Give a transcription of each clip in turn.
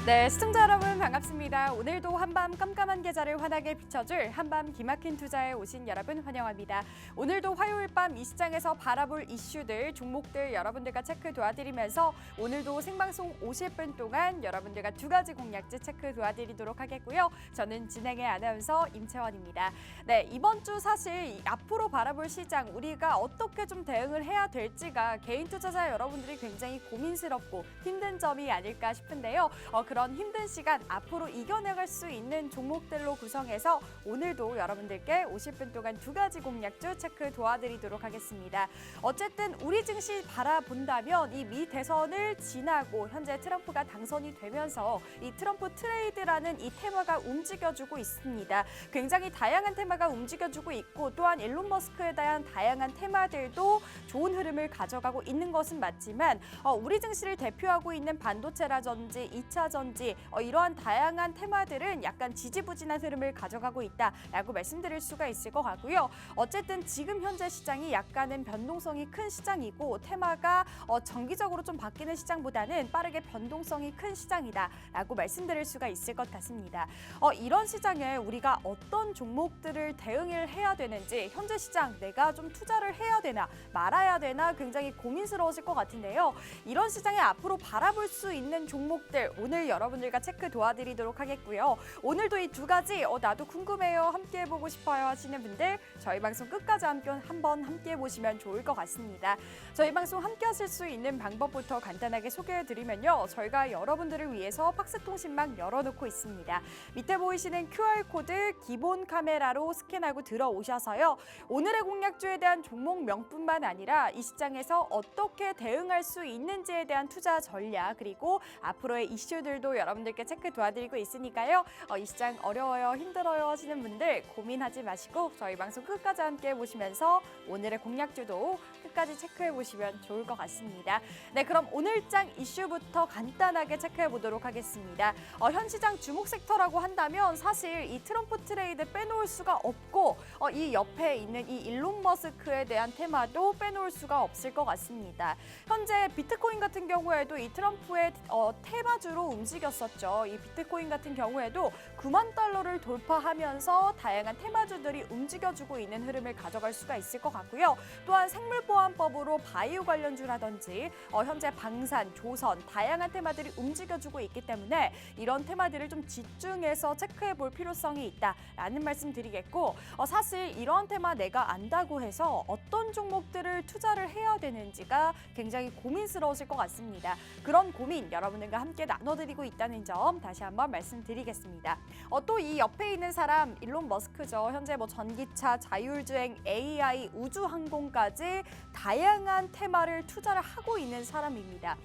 네, 시청자 여러분 반갑습니다. 오늘도 한밤 깜깜한 계좌를 환하게 비춰줄 한밤 기막힌 투자에 오신 여러분 환영합니다. 오늘도 화요일 밤 이 시장에서 바라볼 이슈들, 종목들 여러분들과 체크 도와드리면서 오늘도 생방송 50분 동안 여러분들과 두 가지 공략지 체크 도와드리도록 하겠고요. 저는 진행의 아나운서 임채원입니다. 네, 이번 주 사실 앞으로 바라볼 시장 우리가 어떻게 좀 대응을 해야 될지가 개인 투자자 여러분들이 굉장히 고민스럽고 힘든 점이 아닐까 싶은데요. 그런 힘든 시간 앞으로 이겨나갈 수 있는 종목들로 구성해서 오늘도 여러분들께 50분 동안 두 가지 공략주 체크 도와드리도록 하겠습니다. 어쨌든 우리 증시 바라본다면 이 미 대선을 지나고 현재 트럼프가 당선이 되면서 이 트럼프 트레이드라는 이 테마가 움직여주고 있습니다. 굉장히 다양한 테마가 움직여주고 있고 또한 일론 머스크에 대한 다양한 테마들도 좋은 흐름을 가져가고 있는 것은 맞지만 우리 증시를 대표하고 있는 반도체라든지 2차 전지 이러한 다양한 테마들은 약간 지지부진한 흐름을 가져가고 있다라고 말씀드릴 수가 있을 것 같고요. 어쨌든 지금 현재 시장이 약간은 변동성이 큰 시장이고 테마가 정기적으로 좀 바뀌는 시장보다는 빠르게 변동성이 큰 시장이다라고 말씀드릴 수가 있을 것 같습니다. 이런 시장에 우리가 어떤 종목들을 대응을 해야 되는지 현재 시장 내가 좀 투자를 해야 되나 말아야 되나 굉장히 고민스러우실 것 같은데요. 이런 시장에 앞으로 바라볼 수 있는 종목들 오늘 여러분들과 체크 도와드리도록 하겠고요. 오늘도 이 두 가지 나도 궁금해요, 함께 해보고 싶어요 하시는 분들 저희 방송 끝까지 한번 함께 해보시면 좋을 것 같습니다. 저희 방송 함께 하실 수 있는 방법부터 간단하게 소개해드리면요. 저희가 여러분들을 위해서 팍스통신망 열어놓고 있습니다. 밑에 보이시는 QR코드 기본 카메라로 스캔하고 들어오셔서요. 오늘의 공략주에 대한 종목명뿐만 아니라 이 시장에서 어떻게 대응할 수 있는지에 대한 투자 전략 그리고 앞으로의 이슈들도 여러분들께 체크 도와드리고 있으니까요. 이 시장 어려워요, 힘들어요 하시는 분들 고민하지 마시고 저희 방송 끝까지 함께 보시면서 오늘의 공략주도 끝까지 체크해 보시면 좋을 것 같습니다. 네, 그럼 오늘장 이슈부터 간단하게 체크해 보도록 하겠습니다. 현 시장 주목 섹터라고 한다면 사실 이 트럼프 트레이드 빼놓을 수가 없고 이 옆에 있는 이 일론 머스크에 대한 테마도 빼놓을 수가 없을 것 같습니다. 현재 비트코인 같은 경우에도 이 트럼프의 테마주로 움직였었죠. 이 비트코인 같은 경우에도 9만 달러를 돌파하면서 다양한 테마주들이 움직여주고 있는 흐름을 가져갈 수가 있을 것 같고요. 또한 생물보안법으로 바이오 관련주라든지 현재 방산, 조선 다양한 테마들이 움직여주고 있기 때문에 이런 테마들을 좀 집중해서 체크해 볼 필요성이 있다라는 말씀 드리겠고 사실 이런 테마 내가 안다고 해서 어떤 종목들을 투자를 해야 되는지가 굉장히 고민스러우실 것 같습니다. 그런 고민 여러분들과 함께 나눠드리고 있다는 점 다시 한번 말씀드리겠습니다. 또 이 옆에 있는 사람 일론 머스크죠. 현재 전기차, 자율주행, AI, 우주항공까지 다양한 테마를 투자를 하고 있는 사람입니다.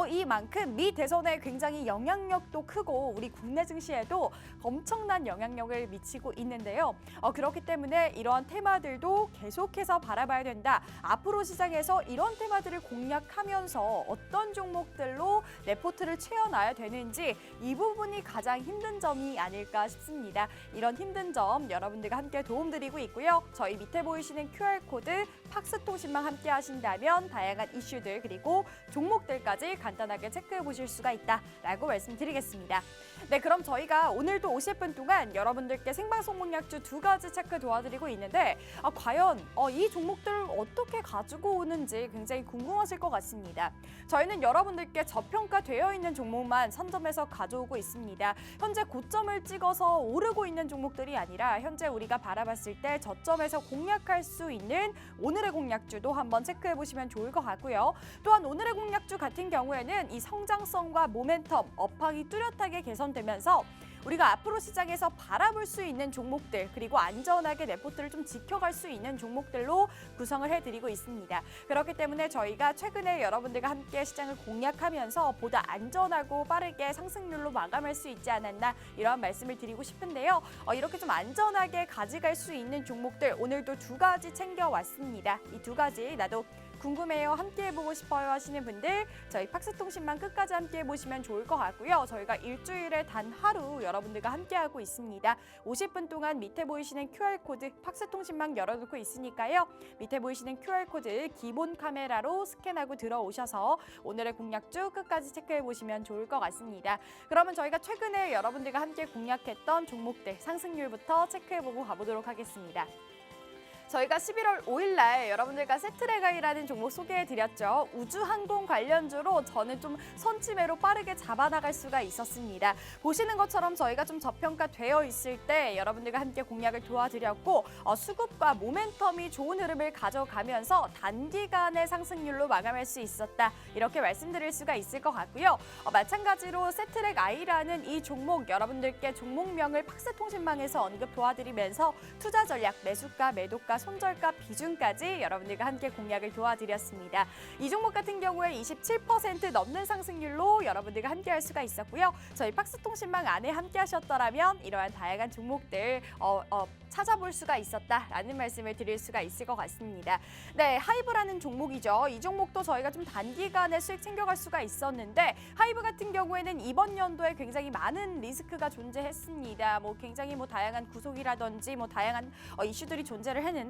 이만큼 미 대선에 굉장히 영향력도 크고 우리 국내 증시에도 엄청난 영향력을 미치고 있는데요. 그렇기 때문에 이러한 테마들도 계속해서 바라봐야 된다. 앞으로 시장에서 이런 테마들을 공략하면서 어떤 종목들로 내 포트를 채워놔야 되는지 이 부분이 가장 힘든 점이 아닐까 싶습니다. 이런 힘든 점 여러분들과 함께 도움드리고 있고요. 저희 밑에 보이시는 QR코드 팍스통신망 함께 하신다면 다양한 이슈들 그리고 종목들까지 간단하게 체크해 보실 수가 있다라고 말씀드리겠습니다. 네, 그럼 저희가 오늘도 50분 동안 여러분들께 생방송 공략주 두 가지 체크 도와드리고 있는데 과연 이 종목들을 어떻게 가지고 오는지 굉장히 궁금하실 것 같습니다. 저희는 여러분들께 저평가되어 있는 종목만 선점해서 가져오고 있습니다. 현재 고점을 찍어서 오르고 있는 종목들이 아니라 현재 우리가 바라봤을 때 저점에서 공략할 수 있는 오늘의 공략주도 한번 체크해 보시면 좋을 것 같고요. 또한 오늘의 공략주 같은 경우에는 이 성장성과 모멘텀, 업황이 뚜렷하게 개선되면서 우리가 앞으로 시장에서 바라볼 수 있는 종목들 그리고 안전하게 내 포트를 좀 지켜갈 수 있는 종목들로 구성을 해드리고 있습니다. 그렇기 때문에 저희가 최근에 여러분들과 함께 시장을 공략하면서 보다 안전하고 빠르게 상승률로 마감할 수 있지 않았나 이런 말씀을 드리고 싶은데요. 이렇게 좀 안전하게 가져갈 수 있는 종목들 오늘도 두 가지 챙겨왔습니다. 이 두 가지 나도 궁금해요, 함께 해보고 싶어요 하시는 분들 저희 팍스통신망 끝까지 함께 해보시면 좋을 것 같고요. 저희가 일주일에 단 하루 여러분들과 함께하고 있습니다. 50분 동안 밑에 보이시는 QR코드 팍스통신망 열어놓고 있으니까요. 밑에 보이시는 QR코드 기본 카메라로 스캔하고 들어오셔서 오늘의 공략주 끝까지 체크해보시면 좋을 것 같습니다. 그러면 저희가 최근에 여러분들과 함께 공략했던 종목들 상승률부터 체크해보고 가보도록 하겠습니다. 저희가 11월 5일 날 여러분들과 세트레가이라는 종목 소개해드렸죠. 우주항공 관련주로 저는 좀 선취매로 빠르게 잡아나갈 수가 있었습니다. 보시는 것처럼 저희가 좀 저평가되어 있을 때 여러분들과 함께 공략을 도와드렸고 수급과 모멘텀이 좋은 흐름을 가져가면서 단기간의 상승률로 마감할 수 있었다. 이렇게 말씀드릴 수가 있을 것 같고요. 마찬가지로 세트레가이라는 이 종목 여러분들께 종목명을 팍스통신망에서 언급 도와드리면서 투자 전략, 매수가, 매도가, 손절가 비중까지 여러분들과 함께 공략을 도와드렸습니다. 이 종목 같은 경우에 27% 넘는 상승률로 여러분들과 함께할 수가 있었고요. 저희 팍스통신망 안에 함께하셨더라면 이러한 다양한 종목들 찾아볼 수가 있었다라는 말씀을 드릴 수가 있을 것 같습니다. 네, 하이브라는 종목이죠. 이 종목도 저희가 좀 단기간에 수익 챙겨갈 수가 있었는데 하이브 같은 경우에는 이번 연도에 굉장히 많은 리스크가 존재했습니다. 굉장히 다양한 구속이라든지 다양한 이슈들이 존재를 했는데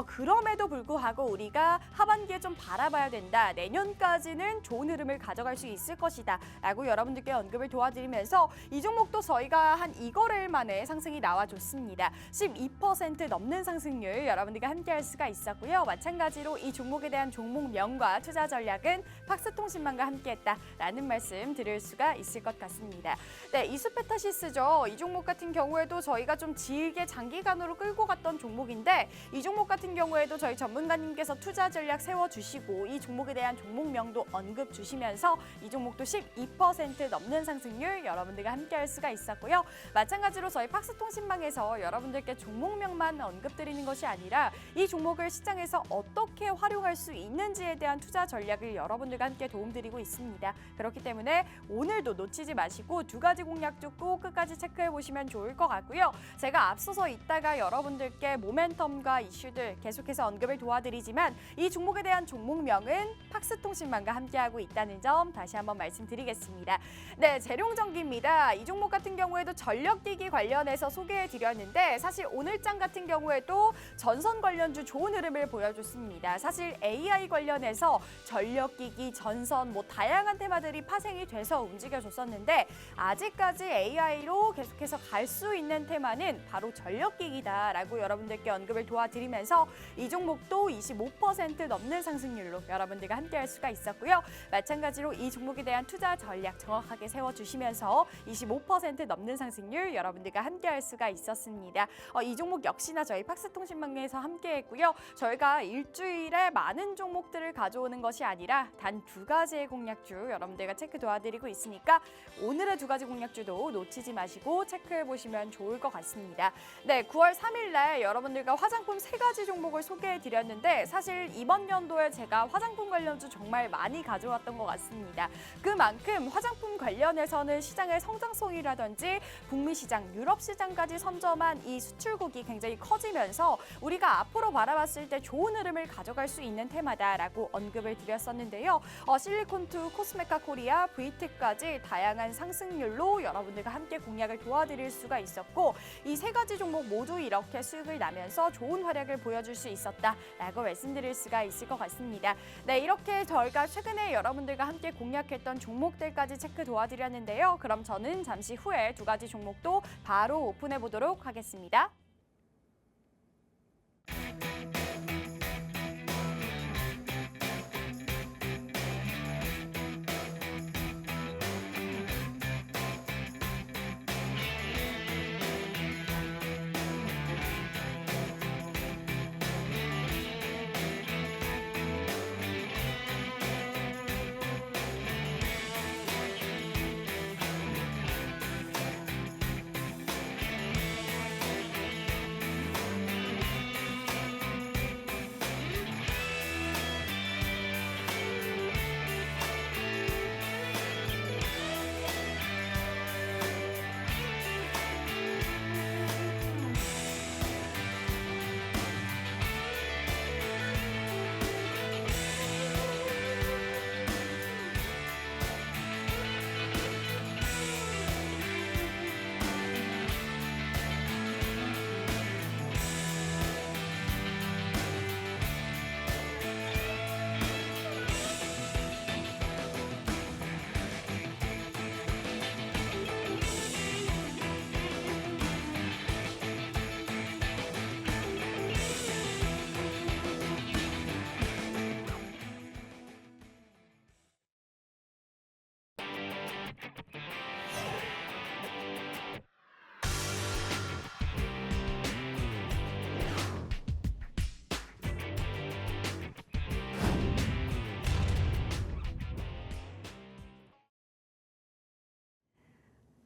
그럼에도 불구하고 우리가 하반기에 좀 바라봐야 된다. 내년까지는 좋은 흐름을 가져갈 수 있을 것이다. 라고 여러분들께 언급을 도와드리면서 이 종목도 저희가 한 2거래일 만에 상승이 나와줬습니다. 12% 넘는 상승률 여러분들과 함께할 수가 있었고요. 마찬가지로 이 종목에 대한 종목명과 투자 전략은 팍스통신망과 함께했다라는 말씀 드릴 수가 있을 것 같습니다. 네, 이수페타시스죠. 이 종목 같은 경우에도 저희가 좀 길게 장기간으로 끌고 갔던 종목인데 이 종목 같은 경우에도 저희 전문가님께서 투자 전략 세워주시고 이 종목에 대한 종목명도 언급 주시면서 이 종목도 12% 넘는 상승률 여러분들과 함께할 수가 있었고요. 마찬가지로 저희 팍스통신망에서 여러분들께 종목명만 언급드리는 것이 아니라 이 종목을 시장에서 어떻게 활용할 수 있는지에 대한 투자 전략을 여러분들과 함께 도움드리고 있습니다. 그렇기 때문에 오늘도 놓치지 마시고 두 가지 공략주 꼭 끝까지 체크해 보시면 좋을 것 같고요. 제가 앞서서 이따가 여러분들께 모멘텀과 이슈들 계속해서 언급을 도와드리지만 이 종목에 대한 종목명은 팍스통신망과 함께하고 있다는 점 다시 한번 말씀드리겠습니다. 네, 재룡전기입니다. 이 종목 같은 경우에도 전력기기 관련해서 소개해드렸는데 사실 오늘장 같은 경우에도 전선 관련주 좋은 흐름을 보여줬습니다. 사실 AI 관련해서 전력기기, 전선 다양한 테마들이 파생이 돼서 움직여줬었는데 아직까지 AI로 계속해서 갈 수 있는 테마는 바로 전력기기다라고 여러분들께 언급을 도와드리면서 이 종목도 25% 넘는 상승률로 여러분들과 함께할 수가 있었고요. 마찬가지로 이 종목에 대한 투자 전략 정확하게 세워주시면서 25% 넘는 상승률 여러분들과 함께할 수가 있었습니다. 이 종목 역시나 저희 팍스통신망에서 함께했고요. 저희가 일주일에 많은 종목들을 가져오는 것이 아니라 단 두 가지의 공략주 여러분들과 체크 도와드리고 있으니까 오늘의 두 가지 공략주도 놓치지 마시고 체크해 보시면 좋을 것 같습니다. 네, 9월 3일 날 여러분들과 화장품 세 가지 종목을 소개해 드렸는데 사실 이번 연도에 제가 화장품 관련주 정말 많이 가져왔던 것 같습니다. 그만큼 화장품 관련해서는 시장의 성장성이라든지 북미 시장, 유럽 시장까지 선점한 이 수출국이 굉장히 커지면서 우리가 앞으로 바라봤을 때 좋은 흐름을 가져갈 수 있는 테마다라고 언급을 드렸었는데요. 실리콘투, 코스메카 코리아, VT까지 다양한 상승률로 여러분들과 함께 공략을 도와드릴 수가 있었고 이 세 가지 종목 모두 이렇게 수익을 나면서 좋은 활약을 보여줄 수 있었다라고 말씀드릴 수가 있을 것 같습니다. 네, 이렇게 저희가 최근에 여러분들과 함께 공략했던 종목들까지 체크 도와드렸는데요. 그럼 저는 잠시 후에 두 가지 종목도 바로 오픈해 보도록 하겠습니다.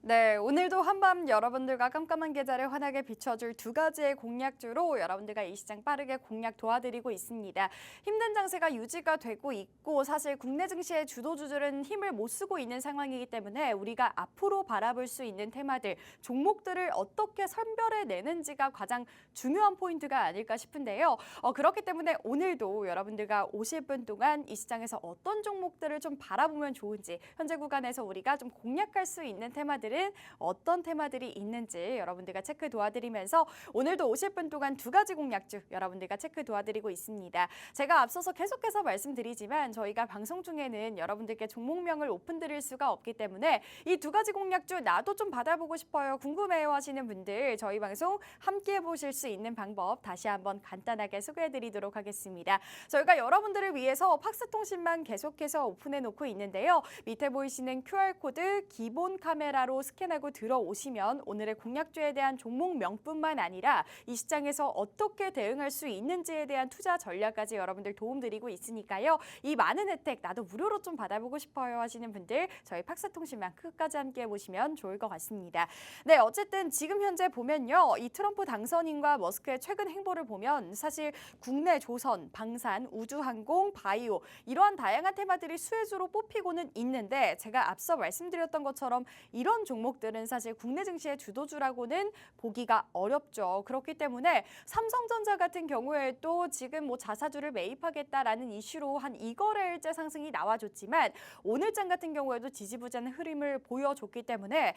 네, 오늘도 한밤 여러분들과 깜깜한 계좌를 환하게 비춰줄 두 가지의 공략주로 여러분들과 이 시장 빠르게 공략 도와드리고 있습니다. 힘든 장세가 유지가 되고 있고 사실 국내 증시의 주도주들은 힘을 못 쓰고 있는 상황이기 때문에 우리가 앞으로 바라볼 수 있는 테마들, 종목들을 어떻게 선별해내는지가 가장 중요한 포인트가 아닐까 싶은데요. 그렇기 때문에 오늘도 여러분들과 50분 동안 이 시장에서 어떤 종목들을 좀 바라보면 좋은지, 현재 구간에서 우리가 좀 공략할 수 있는 테마들을 어떤 테마들이 있는지 여러분들과 체크 도와드리면서 오늘도 50분 동안 두 가지 공략주 여러분들과 체크 도와드리고 있습니다. 제가 앞서서 계속해서 말씀드리지만 저희가 방송 중에는 여러분들께 종목명을 오픈드릴 수가 없기 때문에 이 두 가지 공략주 나도 좀 받아보고 싶어요, 궁금해요 하시는 분들 저희 방송 함께 보실 수 있는 방법 다시 한번 간단하게 소개해드리도록 하겠습니다. 저희가 여러분들을 위해서 팍스통신만 계속해서 오픈해놓고 있는데요. 밑에 보이시는 QR코드 기본 카메라로 스캔하고 들어오시면 오늘의 공략주에 대한 종목명뿐만 아니라 이 시장에서 어떻게 대응할 수 있는지에 대한 투자 전략까지 여러분들 도움드리고 있으니까요. 이 많은 혜택 나도 무료로 좀 받아보고 싶어요 하시는 분들 저희 팍스통신만 끝까지 함께 보시면 좋을 것 같습니다. 네, 어쨌든 지금 현재 보면요. 이 트럼프 당선인과 머스크의 최근 행보를 보면 사실 국내 조선, 방산, 우주항공, 바이오 이러한 다양한 테마들이 수혜주로 뽑히고는 있는데 제가 앞서 말씀드렸던 것처럼 이런 종목들은 사실 국내 증시의 주도주라고는 보기가 어렵죠. 그렇기 때문에 삼성전자 같은 경우에도 지금 뭐 자사주를 매입하겠다라는 이슈로 한 2거래일째 상승이 나와줬지만 오늘장 같은 경우에도 지지부진한 흐름을 보여줬기 때문에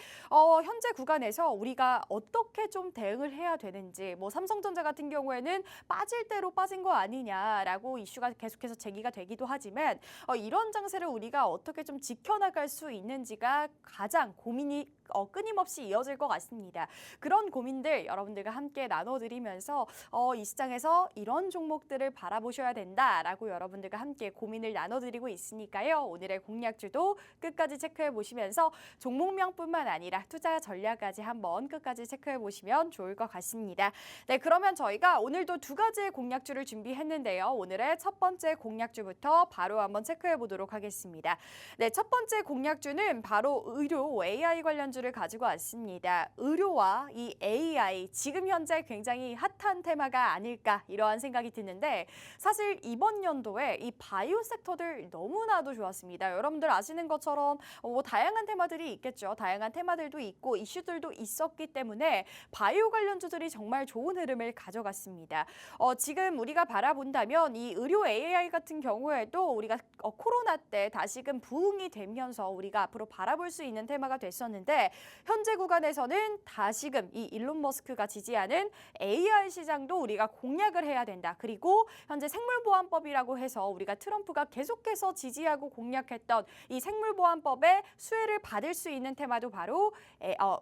현재 구간에서 우리가 어떻게 좀 대응을 해야 되는지, 뭐 삼성전자 같은 경우에는 빠질 대로 빠진 거 아니냐라고 이슈가 계속해서 제기가 되기도 하지만 이런 장세를 우리가 어떻게 좀 지켜나갈 수 있는지가 가장 고민이 끊임없이 이어질 것 같습니다. 그런 고민들 여러분들과 함께 나눠드리면서 이 시장에서 이런 종목들을 바라보셔야 된다라고 여러분들과 함께 고민을 나눠드리고 있으니까요. 오늘의 공략주도 끝까지 체크해 보시면서 종목명뿐만 아니라 투자 전략까지 한번 끝까지 체크해 보시면 좋을 것 같습니다. 네, 그러면 저희가 오늘도 두 가지의 공략주를 준비했는데요. 오늘의 첫 번째 공략주부터 바로 한번 체크해 보도록 하겠습니다. 네, 첫 번째 공략주는 바로 의료 AI 관련주를 가지고 왔습니다. 의료와 이 AI 지금 현재 굉장히 핫한 테마가 아닐까 이러한 생각이 드는데 사실 이번 연도에 이 바이오 섹터들 너무나도 좋았습니다. 여러분들 아시는 것처럼 뭐 다양한 테마들이 있겠죠. 다양한 테마들도 있고 이슈들도 있었기 때문에 바이오 관련주들이 정말 좋은 흐름을 가져갔습니다. 지금 우리가 바라본다면 이 의료 AI 같은 경우에도 우리가 코로나 때 다시금 부흥이 되면서 우리가 앞으로 바라볼 수 있는 테마가 됐었는데 현재 구간에서는 다시금 이 일론 머스크가 지지하는 AI 시장도 우리가 공략을 해야 된다. 그리고 현재 생물보안법이라고 해서 우리가 트럼프가 계속해서 지지하고 공략했던 이 생물보안법의 수혜를 받을 수 있는 테마도 바로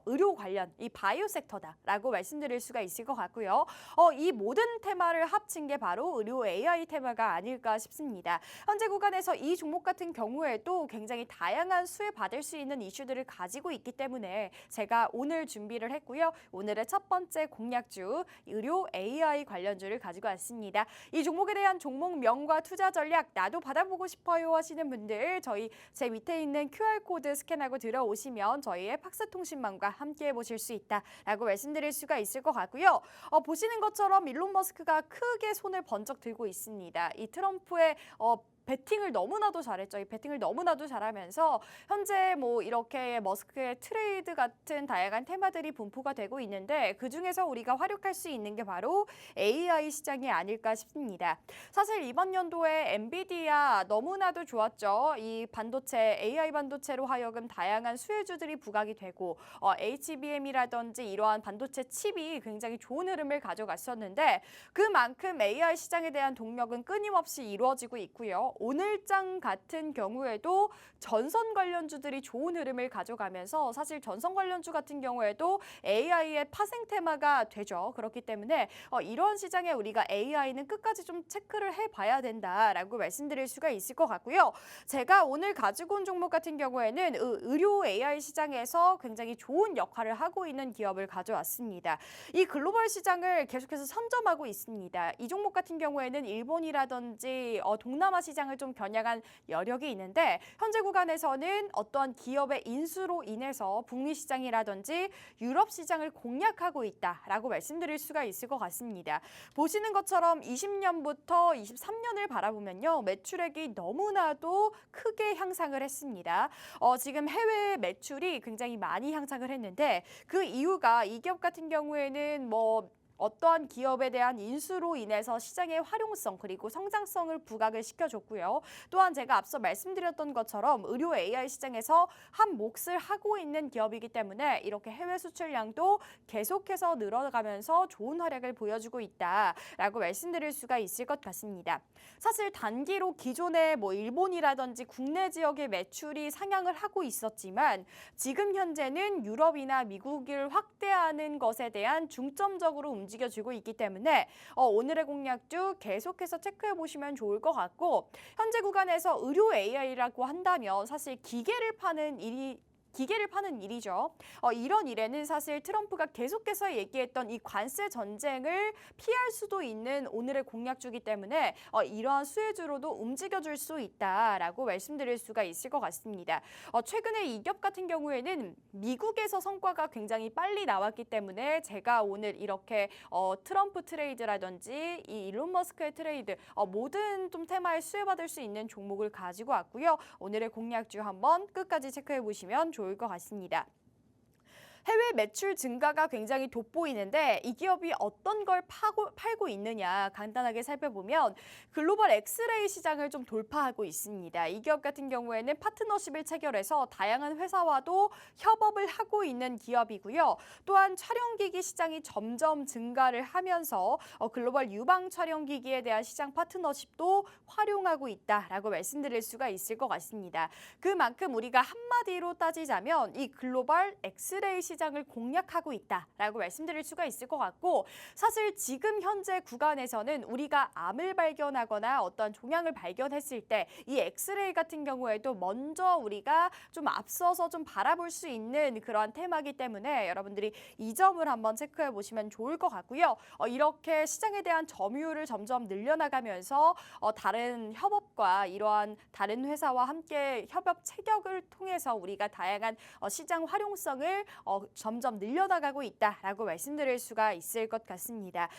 의료 관련 이 바이오 섹터다라고 말씀드릴 수가 있을 것 같고요. 이 모든 테마를 합친 게 바로 의료 AI 테마가 아닐까 싶습니다. 현재 구간에서 이 종목 같은 경우에도 굉장히 다양한 수혜 받을 수 있는 이슈들을 가지고 있기 때문에 제가 오늘 준비를 했고요. 오늘의 첫 번째 공략주 의료 AI 관련주를 가지고 왔습니다. 이 종목에 대한 종목명과 투자 전략 나도 받아보고 싶어요 하시는 분들 저희 제 밑에 있는 QR코드 스캔하고 들어오시면 저희의 팍스통신망과 함께 보실 수 있다라고 말씀드릴 수가 있을 것 같고요. 보시는 것처럼 일론 머스크가 크게 손을 번쩍 들고 있습니다. 이 트럼프의 배팅을 너무나도 잘했죠. 이 배팅을 너무나도 잘하면서 현재 뭐 이렇게 머스크의 트레이드 같은 다양한 테마들이 분포가 되고 있는데 그중에서 우리가 활용할 수 있는 게 바로 AI 시장이 아닐까 싶습니다. 사실 이번 연도에 엔비디아 너무나도 좋았죠. 이 반도체, AI 반도체로 하여금 다양한 수혜주들이 부각이 되고 HBM이라든지 이러한 반도체 칩이 굉장히 좋은 흐름을 가져갔었는데 그만큼 AI 시장에 대한 동력은 끊임없이 이루어지고 있고요. 오늘장 같은 경우에도 전선 관련주들이 좋은 흐름을 가져가면서 사실 전선 관련주 같은 경우에도 AI의 파생 테마가 되죠. 그렇기 때문에 이런 시장에 우리가 AI는 끝까지 좀 체크를 해봐야 된다라고 말씀드릴 수가 있을 것 같고요. 제가 오늘 가지고 온 종목 같은 경우에는 의료 AI 시장에서 굉장히 좋은 역할을 하고 있는 기업을 가져왔습니다. 이 글로벌 시장을 계속해서 선점하고 있습니다. 이 종목 같은 경우에는 일본이라든지 동남아 시장을 좀 겨냥한 여력이 있는데 현재 구간에서는 어떠한 기업의 인수로 인해서 북미 시장이라든지 유럽 시장을 공략하고 있다라고 말씀드릴 수가 있을 것 같습니다. 보시는 것처럼 20년부터 23년을 바라보면요. 매출액이 너무나도 크게 향상을 했습니다. 지금 해외 매출이 굉장히 많이 향상을 했는데 그 이유가 이 기업 같은 경우에는 어떠한 기업에 대한 인수로 인해서 시장의 활용성 그리고 성장성을 부각을 시켜줬고요. 또한 제가 앞서 말씀드렸던 것처럼 의료 AI 시장에서 한 몫을 하고 있는 기업이기 때문에 이렇게 해외 수출량도 계속해서 늘어가면서 좋은 활약을 보여주고 있다라고 말씀드릴 수가 있을 것 같습니다. 사실 단기로 기존의 일본이라든지 국내 지역의 매출이 상향을 하고 있었지만 지금 현재는 유럽이나 미국을 확대하는 것에 대한 중점적으로 움직여주고 있기 때문에 오늘의 공략주 계속해서 체크해 보시면 좋을 것 같고 현재 구간에서 의료 AI라고 한다면 사실 기계를 파는 일이죠. 이런 일에는 사실 트럼프가 계속해서 얘기했던 이 관세 전쟁을 피할 수도 있는 오늘의 공략주기 때문에 이러한 수혜주로도 움직여줄 수 있다라고 말씀드릴 수가 있을 것 같습니다. 최근에 이 기업 같은 경우에는 미국에서 성과가 굉장히 빨리 나왔기 때문에 제가 오늘 이렇게 트럼프 트레이드라든지 이 일론 머스크의 트레이드 모든 좀 테마에 수혜받을 수 있는 종목을 가지고 왔고요. 오늘의 공략주 한번 끝까지 체크해 보시면 좋을 것 같습니다. 해외 매출 증가가 굉장히 돋보이는데 이 기업이 어떤 걸 팔고 있느냐 간단하게 살펴보면 글로벌 엑스레이 시장을 좀 돌파하고 있습니다. 이 기업 같은 경우에는 파트너십을 체결해서 다양한 회사와도 협업을 하고 있는 기업이고요. 또한 촬영기기 시장이 점점 증가를 하면서 글로벌 유방 촬영기기에 대한 시장 파트너십도 활용하고 있다라고 말씀드릴 수가 있을 것 같습니다. 그만큼 우리가 한마디로 따지자면 이 글로벌 엑스레이 시장을 공략하고 있다라고 말씀드릴 수가 있을 것 같고 사실 지금 현재 구간에서는 우리가 암을 발견하거나 어떤 종양을 발견했을 때 이 엑스레이 같은 경우에도 먼저 우리가 좀 앞서서 좀 바라볼 수 있는 그러한 테마이기 때문에 여러분들이 이 점을 한번 체크해 보시면 좋을 것 같고요. 이렇게 시장에 대한 점유율을 점점 늘려나가면서 다른 협업과 이러한 다른 회사와 함께 협업 체결을 통해서 우리가 다양한 시장 활용성을 점점 늘려나가고 있다라고 말씀드릴 수가 있을 것 같습니다.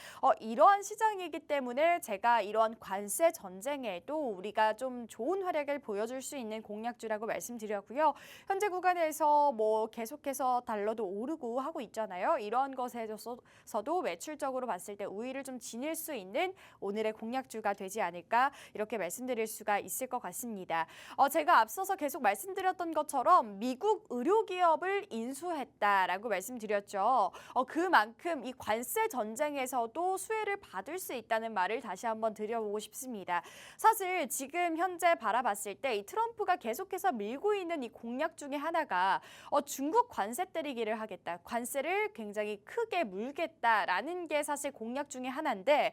이러한 시장이기 때문에 제가 이러한 관세 전쟁에도 우리가 좀 좋은 활약을 보여줄 수 있는 공략주라고 말씀드렸고요. 현재 구간에서 계속해서 달러도 오르고 하고 있잖아요. 이러한 것에서도 매출적으로 봤을 때 우위를 좀 지닐 수 있는 오늘의 공략주가 되지 않을까 이렇게 말씀드릴 수가 있을 것 같습니다. 제가 앞서서 계속 말씀드렸던 것처럼 미국 의료기업을 인수했다라고 말씀드렸죠. 그만큼 이 관세 전쟁에서도 수혜를 받을 수 있다는 말을 다시 한번 드려보고 싶습니다. 사실 지금 현재 바라봤을 때 이 트럼프가 계속해서 밀고 있는 이 공략 중에 하나가 중국 관세 때리기를 하겠다. 관세를 굉장히 크게 물겠다라는 게 사실 공략 중에 하나인데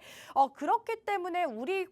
그렇기 때문에 우리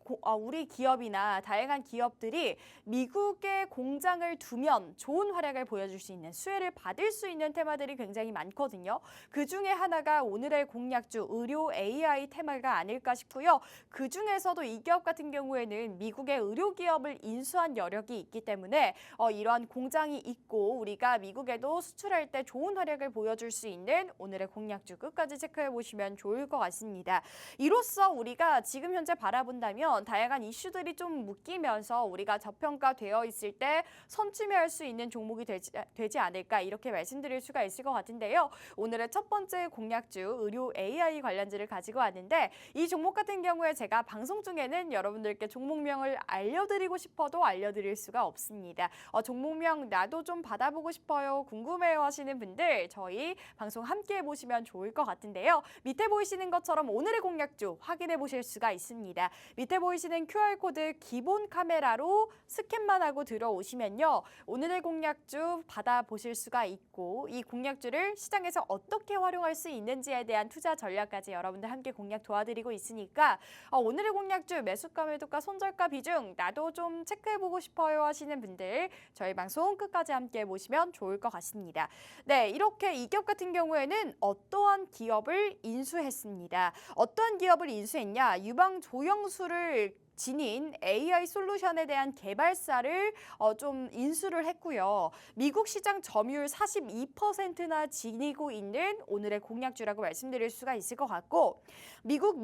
기업이나 다양한 기업들이 미국에 공장을 두면 좋은 활약을 보여줄 수 있는 수혜를 받을 수 있는 테마들이 굉장히 많거든요. 그 중에 하나가 오늘의 공략주 의료 AI 테마가 아닐까 싶고요. 그 중에서도 이 기업 같은 경우에는 미국의 의료 기업을 인수한 여력이 있기 때문에 이러한 공장이 있고 우리가 미국에도 수출할 때 좋은 활약을 보여줄 수 있는 오늘의 공략주 끝까지 체크해 보시면 좋을 것 같습니다. 이로써 우리가 지금 현재 바라본다면 다양한 이슈들이 좀 묶이면서 우리가 저평가되어 있을 때 선취매할 수 있는 종목이 되지 않을까 이렇게 말씀드릴 수가 있을 있으실 것 같은데요. 오늘의 첫 번째 공략주 의료 AI 관련주를 가지고 왔는데 이 종목 같은 경우에 제가 방송 중에는 여러분들께 종목명을 알려드리고 싶어도 알려드릴 수가 없습니다. 종목명 나도 좀 받아보고 싶어요, 궁금해요 하시는 분들 저희 방송 함께 해보시면 좋을 것 같은데요. 밑에 보이시는 것처럼 오늘의 공략주 확인해 보실 수가 있습니다. 밑에 보이시는 QR코드 기본 카메라로 스캔만 하고 들어오시면요. 오늘의 공략주 받아보실 수가 있고 이 공략주를 시장에서 어떻게 활용할 수 있는지에 대한 투자 전략까지 여러분들 함께 공략 도와드리고 있으니까 오늘의 공략주 매수가, 매도가, 손절가 비중 나도 좀 체크해보고 싶어요 하시는 분들 저희 방송 끝까지 함께 보시면 좋을 것 같습니다. 네, 이렇게 이 기업 같은 경우에는 어떠한 기업을 인수했습니다. 어떠한 기업을 인수했냐? 유방 조영수를 지닌 AI 솔루션에 대한 개발사를 좀 인수를 했고요. 미국 시장 점유율 42%나 지니고 있는 오늘의 공략주라고 말씀드릴 수가 있을 것 같고 미국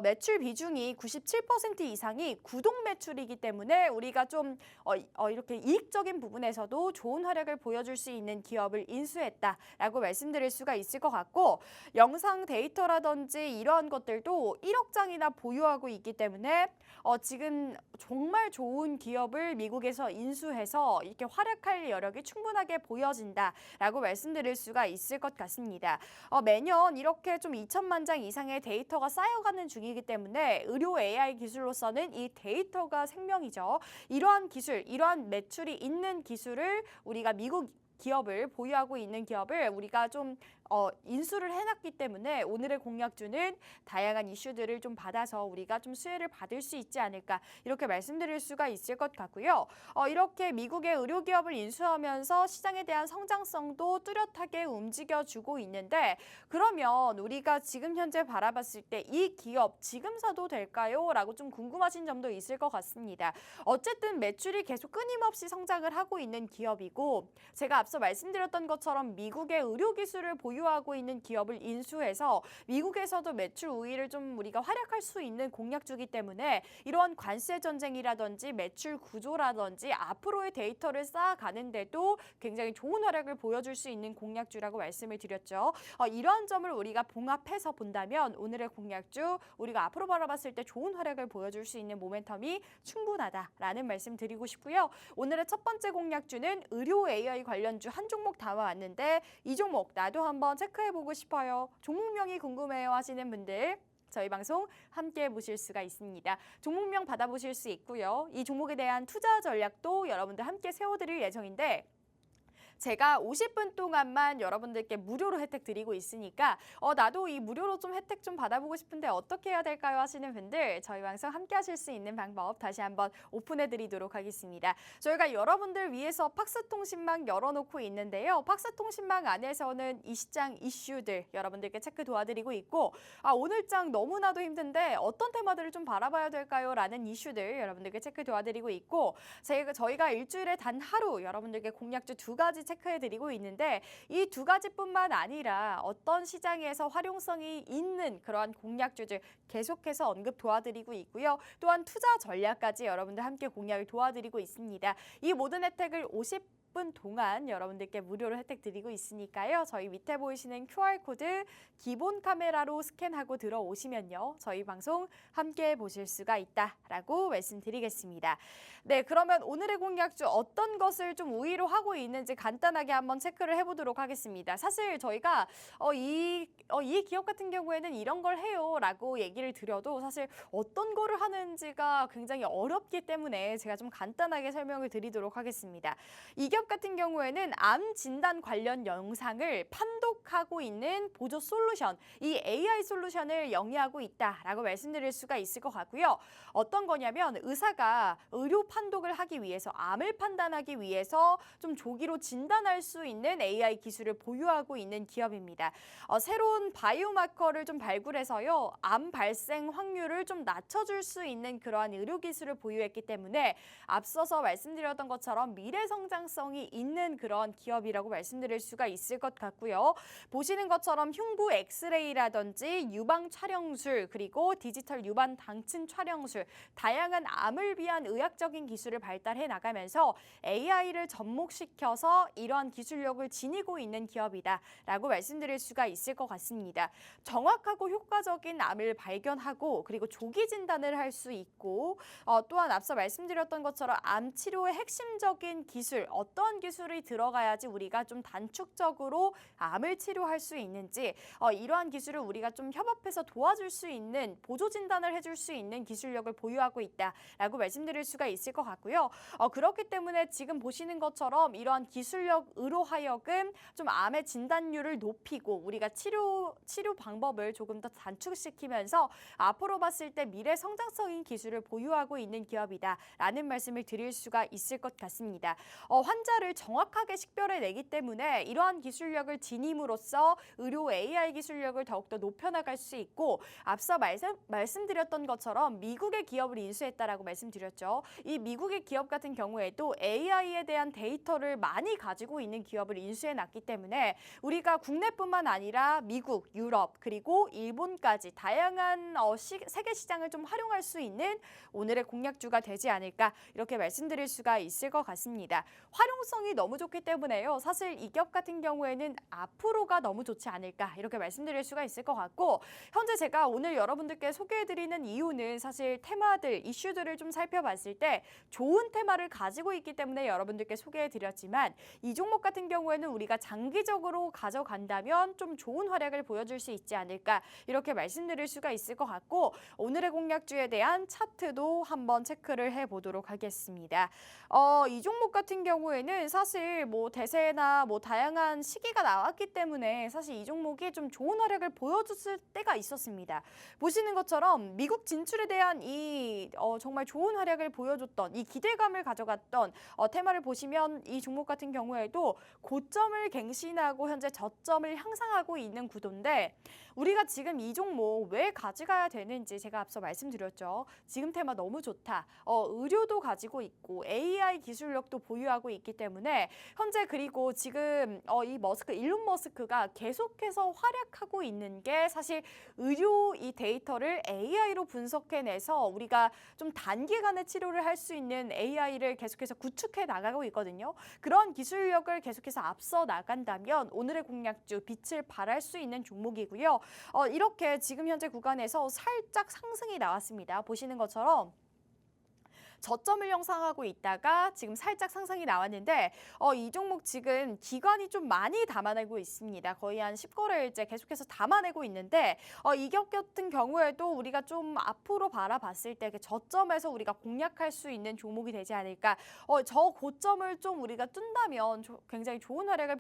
매출 비중이 97% 이상이 구독 매출이기 때문에 우리가 좀 이렇게 이익적인 부분에서도 좋은 활약을 보여줄 수 있는 기업을 인수했다라고 말씀드릴 수가 있을 것 같고 영상 데이터라든지 이러한 것들도 1억 장이나 보유하고 있기 때문에 지금 정말 좋은 기업을 미국에서 인수해서 이렇게 활약할 여력이 충분하게 보여진다라고 말씀드릴 수가 있을 것 같습니다. 매년 이렇게 좀 2천만 장 이상의 데이터가 쌓여가는 중이기 때문에 의료 AI 기술로서는 이 데이터가 생명이죠. 이러한 기술, 이러한 매출이 있는 기술을 우리가 미국 기업을 보유하고 있는 기업을 우리가 좀 인수를 해놨기 때문에 오늘의 공략주는 다양한 이슈들을 좀 받아서 우리가 좀 수혜를 받을 수 있지 않을까 이렇게 말씀드릴 수가 있을 것 같고요. 이렇게 미국의 의료기업을 인수하면서 시장에 대한 성장성도 뚜렷하게 움직여주고 있는데 그러면 우리가 지금 현재 바라봤을 때 이 기업 지금 사도 될까요? 라고 좀 궁금하신 점도 있을 것 같습니다. 어쨌든 매출이 계속 끊임없이 성장을 하고 있는 기업이고 제가 앞서 말씀드렸던 것처럼 미국의 의료기술을 보유하고 있는 기업을 인수해서 미국에서도 매출 우위를 좀 우리가 활약할 수 있는 공략주기 때문에 이러한 관세 전쟁이라든지 매출 구조라든지 앞으로의 데이터를 쌓아가는데도 굉장히 좋은 활약을 보여줄 수 있는 공략주라고 말씀을 드렸죠. 이러한 점을 우리가 봉합해서 본다면 오늘의 공략주 우리가 앞으로 바라봤을 때 좋은 활약을 보여줄 수 있는 모멘텀이 충분하다라는 말씀 드리고 싶고요. 오늘의 첫 번째 공략주는 의료 AI 관련주 한 종목 담아왔는데 이 종목 나도 한번 체크해보고 싶어요, 종목명이 궁금해요 하시는 분들 저희 방송 함께 보실 수가 있습니다. 종목명 받아보실 수 있고요. 이 종목에 대한 투자 전략도 여러분들 함께 세워드릴 예정인데 제가 50분 동안만 여러분들께 무료로 혜택 드리고 있으니까 나도 이 무료로 좀 혜택 좀 받아보고 싶은데 어떻게 해야 될까요 하시는 분들 저희 방송 함께 하실 수 있는 방법 다시 한번 오픈해 드리도록 하겠습니다. 저희가 여러분들 위해서 팍스통신망 열어놓고 있는데요. 팍스통신망 안에서는 이 시장 이슈들 여러분들께 체크 도와드리고 있고 오늘 장 너무나도 힘든데 어떤 테마들을 좀 바라봐야 될까요? 라는 이슈들 여러분들께 체크 도와드리고 있고 저희가 일주일에 단 하루 여러분들께 공략주 2가지 체크해드리고 있는데 이 2가지뿐만 아니라 어떤 시장에서 활용성이 있는 그러한 공략주들 계속해서 언급 도와드리고 있고요. 또한 투자 전략까지 여러분들 함께 공략을 도와드리고 있습니다. 이 모든 혜택을 50분 동안 여러분들께 무료로 혜택 드리고 있으니까요. 저희 밑에 보이시는 QR코드 기본 카메라로 스캔하고 들어오시면요. 저희 방송 함께 보실 수가 있다라고 말씀드리겠습니다. 네, 그러면 오늘의 공략주 어떤 것을 좀 우위로 하고 있는지 간단하게 한번 체크를 해보도록 하겠습니다. 사실 저희가 이 기업 같은 경우에는 이런 걸 해요 라고 얘기를 드려도 사실 어떤 거를 하는지가 굉장히 어렵기 때문에 제가 좀 간단하게 설명을 드리도록 하겠습니다. 이 기업 같은 경우에는 암 진단 관련 영상을 판독하고 있는 보조 솔루션, 이 AI 솔루션을 영위하고 있다라고 말씀드릴 수가 있을 것 같고요. 어떤 거냐면 의사가 의료 판독을 하기 위해서 암을 판단하기 위해서 좀 조기로 진단할 수 있는 AI 기술을 보유하고 있는 기업입니다. 새로운 바이오마커를 좀 발굴해서요. 암 발생 확률을 좀 낮춰줄 수 있는 그러한 의료 기술을 보유했기 때문에 앞서서 말씀드렸던 것처럼 미래 성장성이 있는 그런 기업이라고 말씀드릴 수가 있을 것 같고요. 보시는 것처럼 흉부 엑스레이라든지 유방 촬영술, 그리고 디지털 유방 당층 촬영술, 다양한 암을 위한 의학적인 기술을 발달해 나가면서 AI를 접목시켜서 이러한 기술력을 지니고 있는 기업이다라고 말씀드릴 수가 있을 것 같습니다. 정확하고 효과적인 암을 발견하고 그리고 조기 진단을 할 수 있고 또한 앞서 말씀드렸던 것처럼 암 치료의 핵심적인 기술, 어떤 기술이 들어가야지 우리가 좀 단축적으로 암을 치료할 수 있는지 이러한 기술을 우리가 좀 협업해서 도와줄 수 있는 보조 진단을 해줄 수 있는 기술력을 보유하고 있다라고 말씀드릴 수가 있을 것 같고요. 그렇기 때문에 지금 보시는 것처럼 이러한 기술력으로 하여금 좀 암의 진단율을 높이고 우리가 치료 방법을 조금 더 단축시키면서 앞으로 봤을 때 미래 성장성인 기술을 보유하고 있는 기업이다라는 말씀을 드릴 수가 있을 것 같습니다. 환자를 정확하게 식별해내기 때문에 이러한 기술력을 지님으로써 의료 AI 기술력을 더욱더 높여나갈 수 있고 앞서 말씀드렸던 것처럼 미국의 기업을 인수했다라고 말씀드렸죠. 이 미국의 기업 같은 경우에도 AI에 대한 데이터를 많이 가지고 있는 기업을 인수해놨기 때문에 우리가 국내뿐만 아니라 미국, 유럽, 그리고 일본까지 다양한 세계 시장을 좀 활용할 수 있는 오늘의 공략주가 되지 않을까 이렇게 말씀드릴 수가 있을 것 같습니다. 활용성이 너무 좋기 때문에요. 사실 이 기업 같은 경우에는 앞으로가 너무 좋지 않을까 이렇게 말씀드릴 수가 있을 것 같고 현재 제가 오늘 여러분들께 소개해드리는 이유는 사실 테마들, 이슈들을 좀 살펴봤을 때 좋은 테마를 가지고 있기 때문에 여러분들께 소개해드렸지만 이 종목 같은 경우에는 우리가 장기적으로 가져간다면 좀 좋은 활약을 보여줄 수 있지 않을까 이렇게 말씀드릴 수가 있을 것 같고 오늘의 공략주에 대한 차트도 한번 체크를 해보도록 하겠습니다. 이 종목 같은 경우에는 사실 뭐 대세나 뭐 다양한 시기가 나왔기 때문에 사실 이 종목이 좀 좋은 활약을 보여줬을 때가 있었습니다. 보시는 것처럼 미국 진출에 대한 이 정말 좋은 활약을 보여줬던 이 기대감을 가져갔던 테마를 보시면 이 종목 같은 경우에도 고점을 갱신하고 현재 저점을 향상하고 있는 구도인데 우리가 지금 이 종목 왜 가져가야 되는지 제가 앞서 말씀드렸죠. 지금 테마 너무 좋다. 의료도 가지고 있고 AI 기술력도 보유하고 있기 때문에 현재 그리고 지금 이 일론 머스크가 계속해서 활약하고 있는 게 사실 의료 이 데이터를 AI로 분석해내서 우리가 좀 단기간에 치료를 할 수 있는 AI를 계속해서 구축해 나가고 있거든요. 그런 기술력을 계속해서 앞서 나간다면 오늘의 공략주 빛을 발할 수 있는 종목이고요. 이렇게 지금 현재 구간에서 살짝 상승이 나왔습니다. 보시는 것처럼 저점을 형성하고 있다가 지금 살짝 상승이 나왔는데 이 종목 지금 기관이 좀 많이 담아내고 있습니다. 거의 한 10거래일째 계속해서 담아내고 있는데 이 기업 같은 경우에도 우리가 좀 앞으로 바라봤을 때 저점에서 우리가 공략할 수 있는 종목이 되지 않을까. 저 고점을 좀 우리가 뜬다면 굉장히 좋은 활약을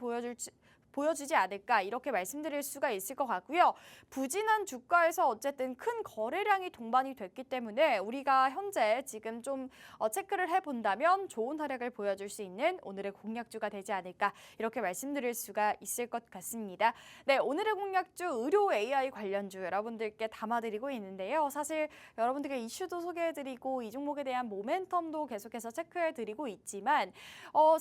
보여주지 않을까 이렇게 말씀드릴 수가 있을 것 같고요. 부진한 주가에서 어쨌든 큰 거래량이 동반이 됐기 때문에 우리가 현재 지금 좀 체크를 해본다면 좋은 활약을 보여줄 수 있는 오늘의 공략주가 되지 않을까 이렇게 말씀드릴 수가 있을 것 같습니다. 네, 오늘의 공략주 의료 AI 관련주 여러분들께 담아드리고 있는데요. 사실 여러분들께 이슈도 소개해드리고 이 종목에 대한 모멘텀도 계속해서 체크해드리고 있지만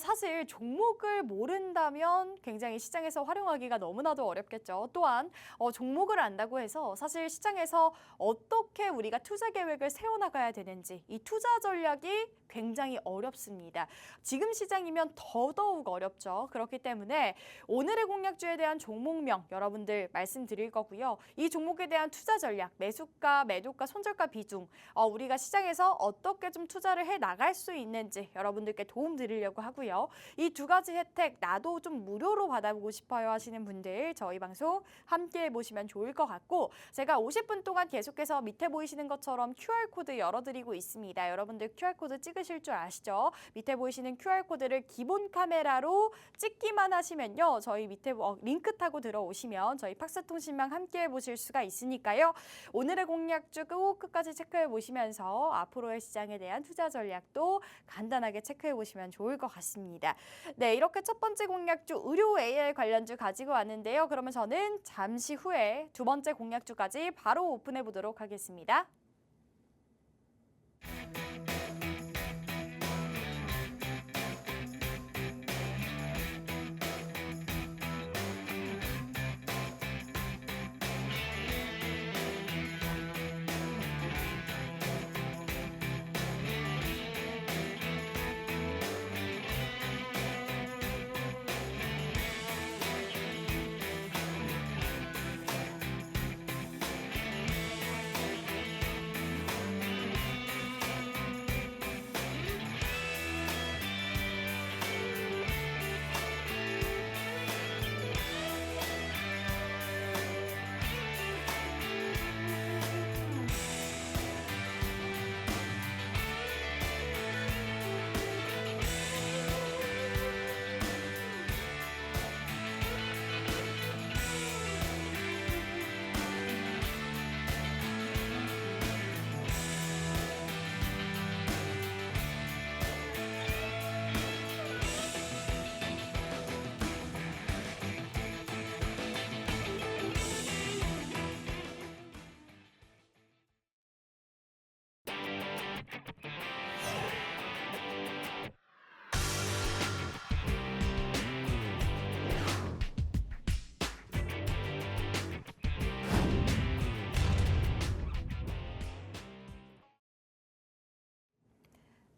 사실 종목을 모른다면 굉장히 시장에서 활용하기가 너무나도 어렵겠죠. 또한 종목을 안다고 해서 사실 시장에서 어떻게 우리가 투자 계획을 세워나가야 되는지 이 투자 전략이 굉장히 어렵습니다. 지금 시장이면 더더욱 어렵죠. 그렇기 때문에 오늘의 공략주에 대한 종목명 여러분들 말씀드릴 거고요. 이 종목에 대한 투자 전략, 매수가, 매도가, 손절가 비중 우리가 시장에서 어떻게 좀 투자를 해 나갈 수 있는지 여러분들께 도움 드리려고 하고요. 이 두 가지 혜택 나도 좀 무료로 받아보고 싶어요 하시는 분들 저희 방송 함께 보시면 좋을 것 같고 제가 50분 동안 계속해서 밑에 보이시는 것처럼 QR코드 열어드리고 있습니다. 여러분들 QR코드 찍으실 줄 아시죠? 밑에 보이시는 QR코드를 기본 카메라로 찍기만 하시면요. 저희 밑에 링크 타고 들어오시면 저희 팍스통신망 함께 보실 수가 있으니까요. 오늘의 공략주 꼭 끝까지 체크해 보시면서 앞으로의 시장에 대한 투자 전략도 간단하게 체크해 보시면 좋을 것 같습니다. 네, 이렇게 첫 번째 공략주 의료 AI 관련주 가지고 왔는데요. 그러면 저는 잠시 후에 두 번째 공략주까지 바로 오픈해 보도록 하겠습니다.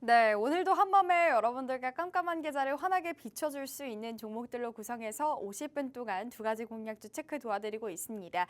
네, 오늘도 한밤에 여러분들과 깜깜한 계좌를 환하게 비춰줄 수 있는 종목들로 구성해서 50분 동안 두 가지 공략주 체크 도와드리고 있습니다.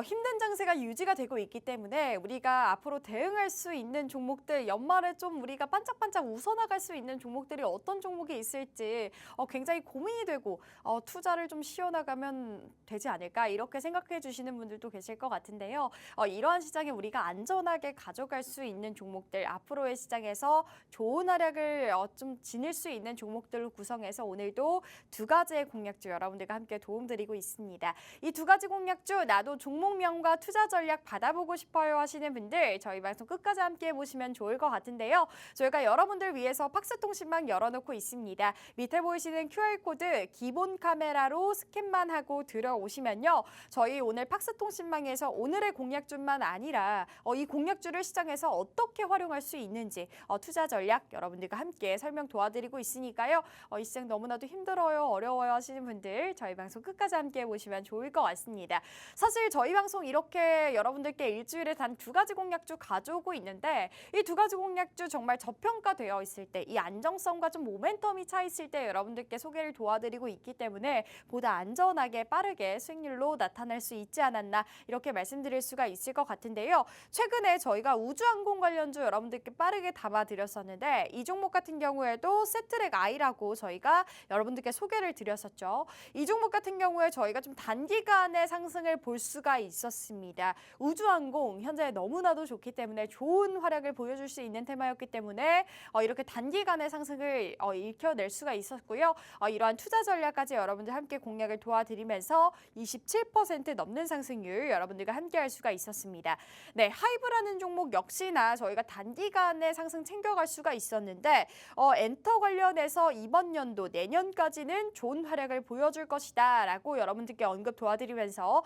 힘든 장세가 유지가 되고 있기 때문에 우리가 앞으로 대응할 수 있는 종목들, 연말에 좀 우리가 반짝반짝 웃어나갈 수 있는 종목들이 어떤 종목이 있을지 굉장히 고민이 되고 투자를 좀 쉬어나가면 되지 않을까 이렇게 생각해 주시는 분들도 계실 것 같은데요. 이러한 시장에 우리가 안전하게 가져갈 수 있는 종목들, 앞으로의 시장에서 좋은 활약을 좀 지닐 수 있는 종목들로 구성해서 오늘도 두 가지의 공략주 여러분들과 함께 도움드리고 있습니다. 이 두 가지 공략주 나도 종목명과 투자 전략 받아보고 싶어요 하시는 분들 저희 방송 끝까지 함께 보시면 좋을 것 같은데요. 저희가 여러분들 위해서 팍스통신망 열어놓고 있습니다. 밑에 보이시는 QR코드 기본 카메라로 스캔만 하고 들어오시면요. 저희 오늘 팍스통신망에서 오늘의 공략주만 아니라 이 공략주를 시장에서 어떻게 활용할 수 있는지 투자 전략 여러분들과 함께 설명 도와드리고 있으니까요. 이 시장 너무나도 힘들어요, 어려워요 하시는 분들 저희 방송 끝까지 함께 보시면 좋을 것 같습니다. 사실 저희 방송 이렇게 여러분들께 일주일에 단 두 가지 공략주 가져오고 있는데 이 두 가지 공략주 정말 저평가되어 있을 때 이 안정성과 좀 모멘텀이 차 있을 때 여러분들께 소개를 도와드리고 있기 때문에 보다 안전하게 빠르게 수익률로 나타날 수 있지 않았나 이렇게 말씀드릴 수가 있을 것 같은데요. 최근에 저희가 우주항공 관련주 여러분들께 빠르게 담아드렸었는데 이 종목 같은 경우에도 세트랙 I라고 저희가 여러분들께 소개를 드렸었죠. 이 종목 같은 경우에 저희가 좀 단기간의 상승을 볼 수가 있었습니다. 우주항공 현재 너무나도 좋기 때문에 좋은 활약을 보여줄 수 있는 테마였기 때문에 이렇게 단기간의 상승을 익혀낼 수가 있었고요. 이러한 투자 전략까지 여러분들 함께 공략을 도와드리면서 27% 넘는 상승률 여러분들과 함께 할 수가 있었습니다. 네, 하이브라는 종목 역시나 저희가 단기간의 상승 챙겨갈 수가 있었는데 엔터 관련해서 이번 연도 내년까지는 좋은 활약을 보여줄 것이다 라고 여러분들께 언급 도와드리면서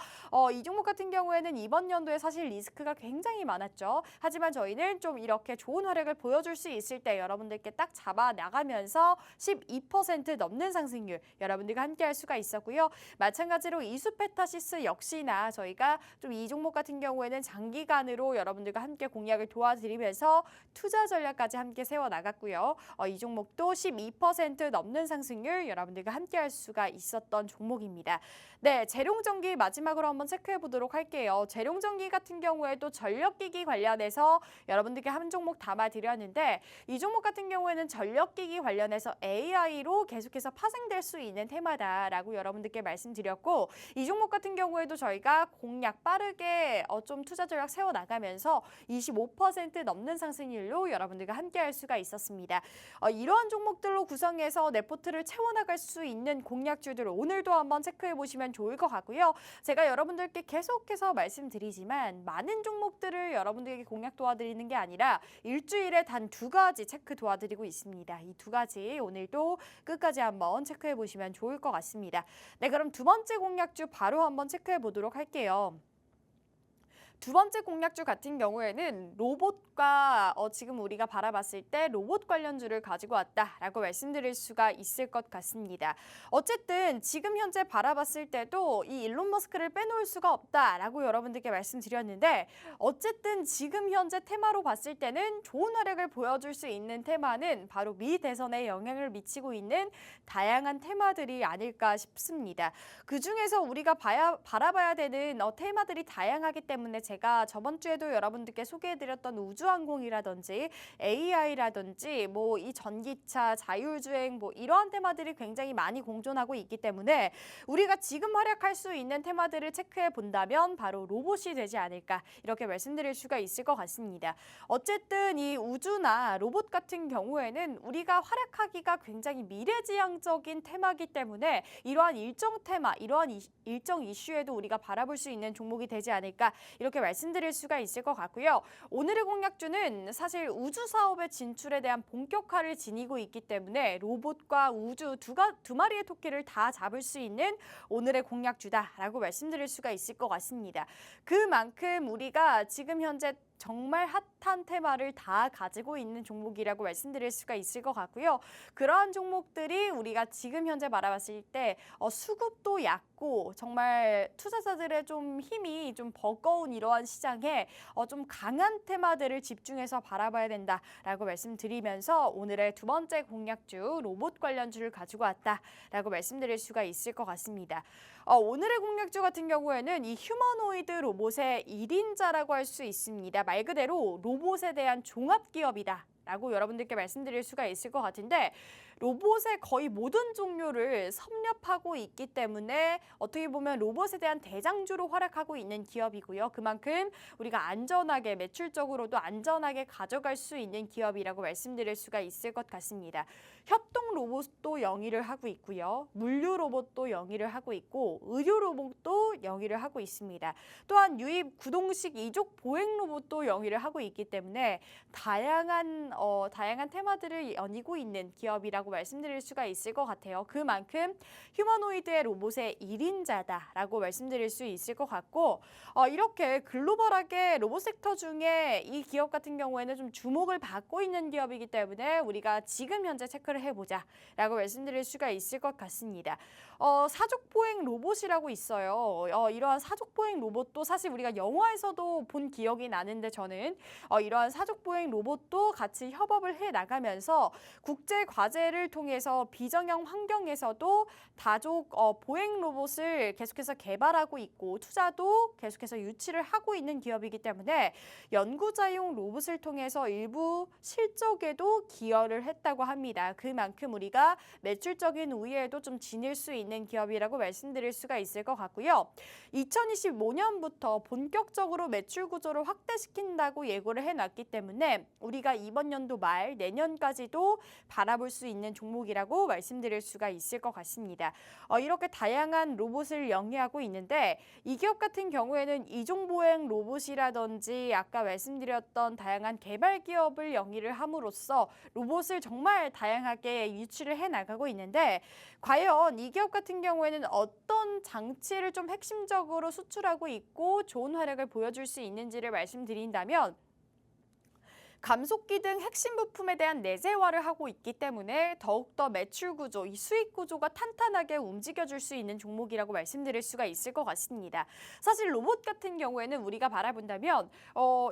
이 종목 같은 경우에는 이번 연도에 사실 리스크가 굉장히 많았죠. 하지만 저희는 좀 이렇게 좋은 활약을 보여줄 수 있을 때 여러분들께 딱 잡아 나가면서 12% 넘는 상승률 여러분들과 함께 할 수가 있었고요. 마찬가지로 이수페타시스 역시나 저희가 좀 이 종목 같은 경우에는 장기간으로 여러분들과 함께 공략을 도와드리면서 투자 전략까지 함께 세워나갔고요. 이 종목도 12% 넘는 상승률 여러분들과 함께 할 수가 있었던 종목입니다. 네, 재룡전기 마지막으로 한번 체크해 보도록 할게요. 재룡전기 같은 경우에도 전력기기 관련해서 여러분들께 한 종목 담아드렸는데 이 종목 같은 경우에는 전력기기 관련해서 AI로 계속해서 파생될 수 있는 테마다라고 여러분들께 말씀드렸고 이 종목 같은 경우에도 저희가 공략 빠르게 좀 투자 전략 세워나가면서 25% 넘는 상승률로 여러분들과 함께 할 수가 있었습니다. 이러한 종목들로 구성해서 레포트를 채워나갈 수 있는 공략주들 오늘도 한번 체크해 보시면 좋을 것 같고요. 제가 여러분들께 계속해서 말씀드리지만 많은 종목들을 여러분들에게 공략 도와드리는 게 아니라 일주일에 단 두 가지 체크 도와드리고 있습니다. 이 두 가지 오늘도 끝까지 한번 체크해 보시면 좋을 것 같습니다. 네, 그럼 두 번째 공략주 바로 한번 체크해 보도록 할게요. 두 번째 공략주 같은 경우에는 로봇과 지금 우리가 바라봤을 때 로봇 관련주를 가지고 왔다라고 말씀드릴 수가 있을 것 같습니다. 어쨌든 지금 현재 바라봤을 때도 이 일론 머스크를 빼놓을 수가 없다라고 여러분들께 말씀드렸는데 어쨌든 지금 현재 테마로 봤을 때는 좋은 활약을 보여줄 수 있는 테마는 바로 미 대선에 영향을 미치고 있는 다양한 테마들이 아닐까 싶습니다. 그중에서 우리가 바라봐야 되는 테마들이 다양하기 때문에 제가 저번 주에도 여러분들께 소개해드렸던 우주항공이라든지 AI라든지 뭐 이 전기차, 자율주행 뭐 이러한 테마들이 굉장히 많이 공존하고 있기 때문에 우리가 지금 활약할 수 있는 테마들을 체크해 본다면 바로 로봇이 되지 않을까 이렇게 말씀드릴 수가 있을 것 같습니다. 어쨌든 이 우주나 로봇 같은 경우에는 우리가 활약하기가 굉장히 미래지향적인 테마이기 때문에 이러한 일정 테마, 이러한 일정 이슈에도 우리가 바라볼 수 있는 종목이 되지 않을까 이렇게 말씀드릴 수가 있을 것 같고요. 오늘의 공략주는 사실 우주 사업의 진출에 대한 본격화를 지니고 있기 때문에 로봇과 우주 두 마리의 토끼를 다 잡을 수 있는 오늘의 공략주다라고 말씀드릴 수가 있을 것 같습니다. 그만큼 우리가 지금 현재 정말 핫한 테마를 다 가지고 있는 종목이라고 말씀드릴 수가 있을 것 같고요. 그러한 종목들이 우리가 지금 현재 바라봤을 때 수급도 얕고 정말 투자자들의 좀 힘이 좀 버거운 이러한 시장에 좀 강한 테마들을 집중해서 바라봐야 된다라고 말씀드리면서 오늘의 두 번째 공략주 로봇 관련주를 가지고 왔다라고 말씀드릴 수가 있을 것 같습니다. 오늘의 공략주 같은 경우에는 이 휴머노이드 로봇의 1인자라고 할 수 있습니다. 말 그대로 로봇에 대한 종합기업이다. 라고 여러분들께 말씀드릴 수가 있을 것 같은데 로봇의 거의 모든 종류를 섭렵하고 있기 때문에 어떻게 보면 로봇에 대한 대장주로 활약하고 있는 기업이고요. 그만큼 우리가 안전하게 매출적으로도 안전하게 가져갈 수 있는 기업이라고 말씀드릴 수가 있을 것 같습니다. 협동 로봇도 영위를 하고 있고요. 물류 로봇도 영위를 하고 있고 의료 로봇도 영위를 하고 있습니다. 또한 유입 구동식 이족 보행 로봇도 영위를 하고 있기 때문에 다양한 테마들을 연이고 있는 기업이라고 말씀드릴 수가 있을 것 같아요. 그만큼 휴머노이드의 로봇의 1인자다라고 말씀드릴 수 있을 것 같고 이렇게 글로벌하게 로봇 섹터 중에 이 기업 같은 경우에는 좀 주목을 받고 있는 기업이기 때문에 우리가 지금 현재 체크를 해보자라고 말씀드릴 수가 있을 것 같습니다. 사족보행 로봇이라고 있어요. 이러한 사족보행 로봇도 사실 우리가 영화에서도 본 기억이 나는데 저는 이러한 사족보행 로봇도 같이 협업을 해나가면서 국제 과제를 통해서 비정형 환경에서도 다족 보행 로봇을 계속해서 개발하고 있고 투자도 계속해서 유치를 하고 있는 기업이기 때문에 연구자용 로봇을 통해서 일부 실적에도 기여를 했다고 합니다. 그만큼 우리가 매출적인 우위에도 좀 지닐 수 있는 기업이라고 말씀드릴 수가 있을 것 같고요. 2025년부터 본격적으로 매출 구조를 확대시킨다고 예고를 해놨기 때문에 우리가 이번 연도 말 내년까지도 바라볼 수 있는 종목이라고 말씀드릴 수가 있을 것 같습니다. 이렇게 다양한 로봇을 영위하고 있는데 이 기업 같은 경우에는 이종보행 로봇이라든지 아까 말씀드렸던 다양한 개발 기업을 영위를 함으로써 로봇을 정말 다양하게 유치를 해나가고 있는데 과연 이 기업 같은 경우에는 어떤 장치를 좀 핵심적으로 수출하고 있고 좋은 활약을 보여줄 수 있는지를 말씀드린다면 감속기 등 핵심 부품에 대한 내재화를 하고 있기 때문에 더욱더 매출 구조, 이 수익 구조가 탄탄하게 움직여줄 수 있는 종목이라고 말씀드릴 수가 있을 것 같습니다. 사실 로봇 같은 경우에는 우리가 바라본다면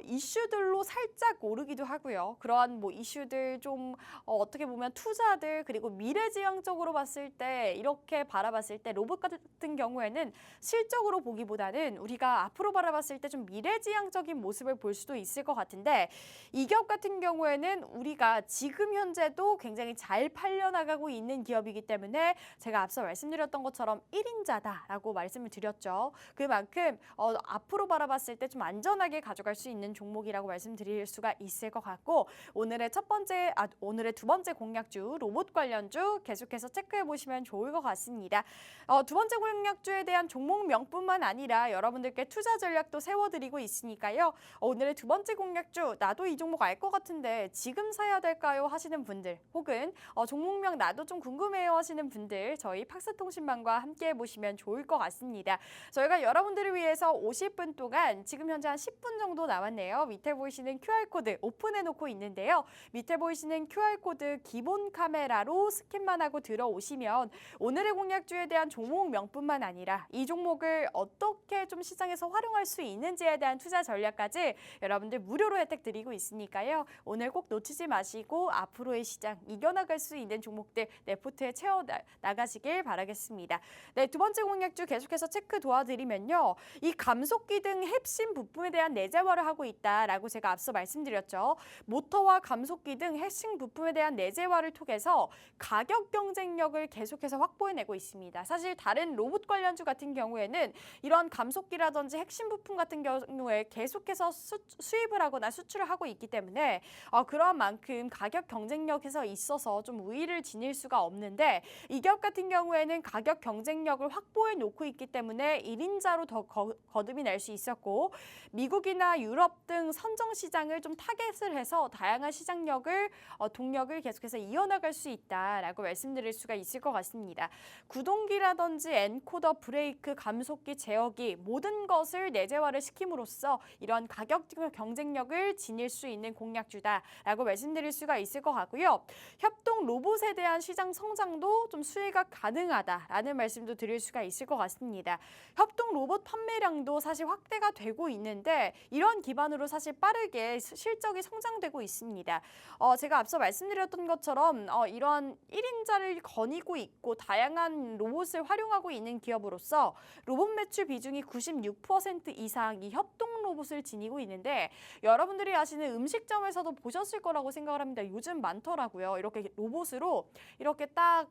이슈들로 살짝 오르기도 하고요. 그러한 이슈들 좀 어떻게 보면 투자들 그리고 미래지향적으로 봤을 때 이렇게 바라봤을 때 로봇 같은 경우에는 실적으로 보기보다는 우리가 앞으로 바라봤을 때 좀 미래지향적인 모습을 볼 수도 있을 것 같은데 이 기업 같은 경우에는 우리가 지금 현재도 굉장히 잘 팔려나가고 있는 기업이기 때문에 제가 앞서 말씀드렸던 것처럼 1인자다라고 말씀을 드렸죠. 그만큼 앞으로 바라봤을 때 좀 안전하게 가져갈 수 있는 종목이라고 말씀드릴 수가 있을 것 같고 오늘의 두 번째 공략주 로봇 관련주 계속해서 체크해 보시면 좋을 것 같습니다. 두 번째 공략주에 대한 종목명뿐만 아니라 여러분들께 투자 전략도 세워드리고 있으니까요. 오늘의 두 번째 공략주 나도 이 종목 알 것 같은데 지금 사야 될까요 하시는 분들 혹은 종목명 나도 좀 궁금해요 하시는 분들 저희 팍스통신망과 함께 보시면 좋을 것 같습니다. 저희가 여러분들을 위해서 50분 동안 지금 현재 한 10분 정도 남았네요. 밑에 보이시는 QR코드 오픈해 놓고 있는데요. 밑에 보이시는 QR코드 기본 카메라로 스캔만 하고 들어오시면 오늘의 공략주에 대한 종목명뿐만 아니라 이 종목을 어떻게 좀 시장에서 활용할 수 있는지에 대한 투자 전략까지 여러분들 무료로 혜택 드리고 있으니까요. 오늘 꼭 놓치지 마시고 앞으로의 시장 이겨나갈 수 있는 종목들 레포트에 채워 나가시길 바라겠습니다. 네, 두 번째 공략주 계속해서 체크 도와드리면요. 이 감속기 등 핵심 부품에 대한 내재화를 하고 있다라고 제가 앞서 말씀드렸죠. 모터와 감속기 등 핵심 부품에 대한 내재화를 통해서 가격 경쟁력을 계속해서 확보해내고 있습니다. 사실 다른 로봇 관련주 같은 경우에는 이러한 감속기라든지 핵심 부품 같은 경우에 계속해서 수입을 하거나 수출을 하고 있기 때문에 때문에 그러한 만큼 가격 경쟁력에서 있어서 좀 우위를 지닐 수가 없는데 이 기업 같은 경우에는 가격 경쟁력을 확보해 놓고 있기 때문에 1인자로 더 거듭이 날 수 있었고 미국이나 유럽 등 선정 시장을 좀 타겟을 해서 다양한 시장력을 동력을 계속해서 이어나갈 수 있다라고 말씀드릴 수가 있을 것 같습니다. 구동기라든지 엔코더, 브레이크, 감속기, 제어기 모든 것을 내재화를 시킴으로써 이런 가격 경쟁력을 지닐 수 있는 공략주다라고 말씀드릴 수가 있을 것 같고요. 협동 로봇에 대한 시장 성장도 좀 수혜가 가능하다라는 말씀도 드릴 수가 있을 것 같습니다. 협동 로봇 판매량도 사실 확대가 되고 있는데 이런 기반으로 사실 빠르게 실적이 성장되고 있습니다. 제가 앞서 말씀드렸던 것처럼 이런 1인자를 거니고 있고 다양한 로봇을 활용하고 있는 기업으로서 로봇 매출 비중이 96% 이상 이 협동 로봇을 지니고 있는데 여러분들이 아시는 음식점에서도 보셨을 거라고 생각을 합니다. 요즘 많더라고요. 이렇게 로봇으로 이렇게 딱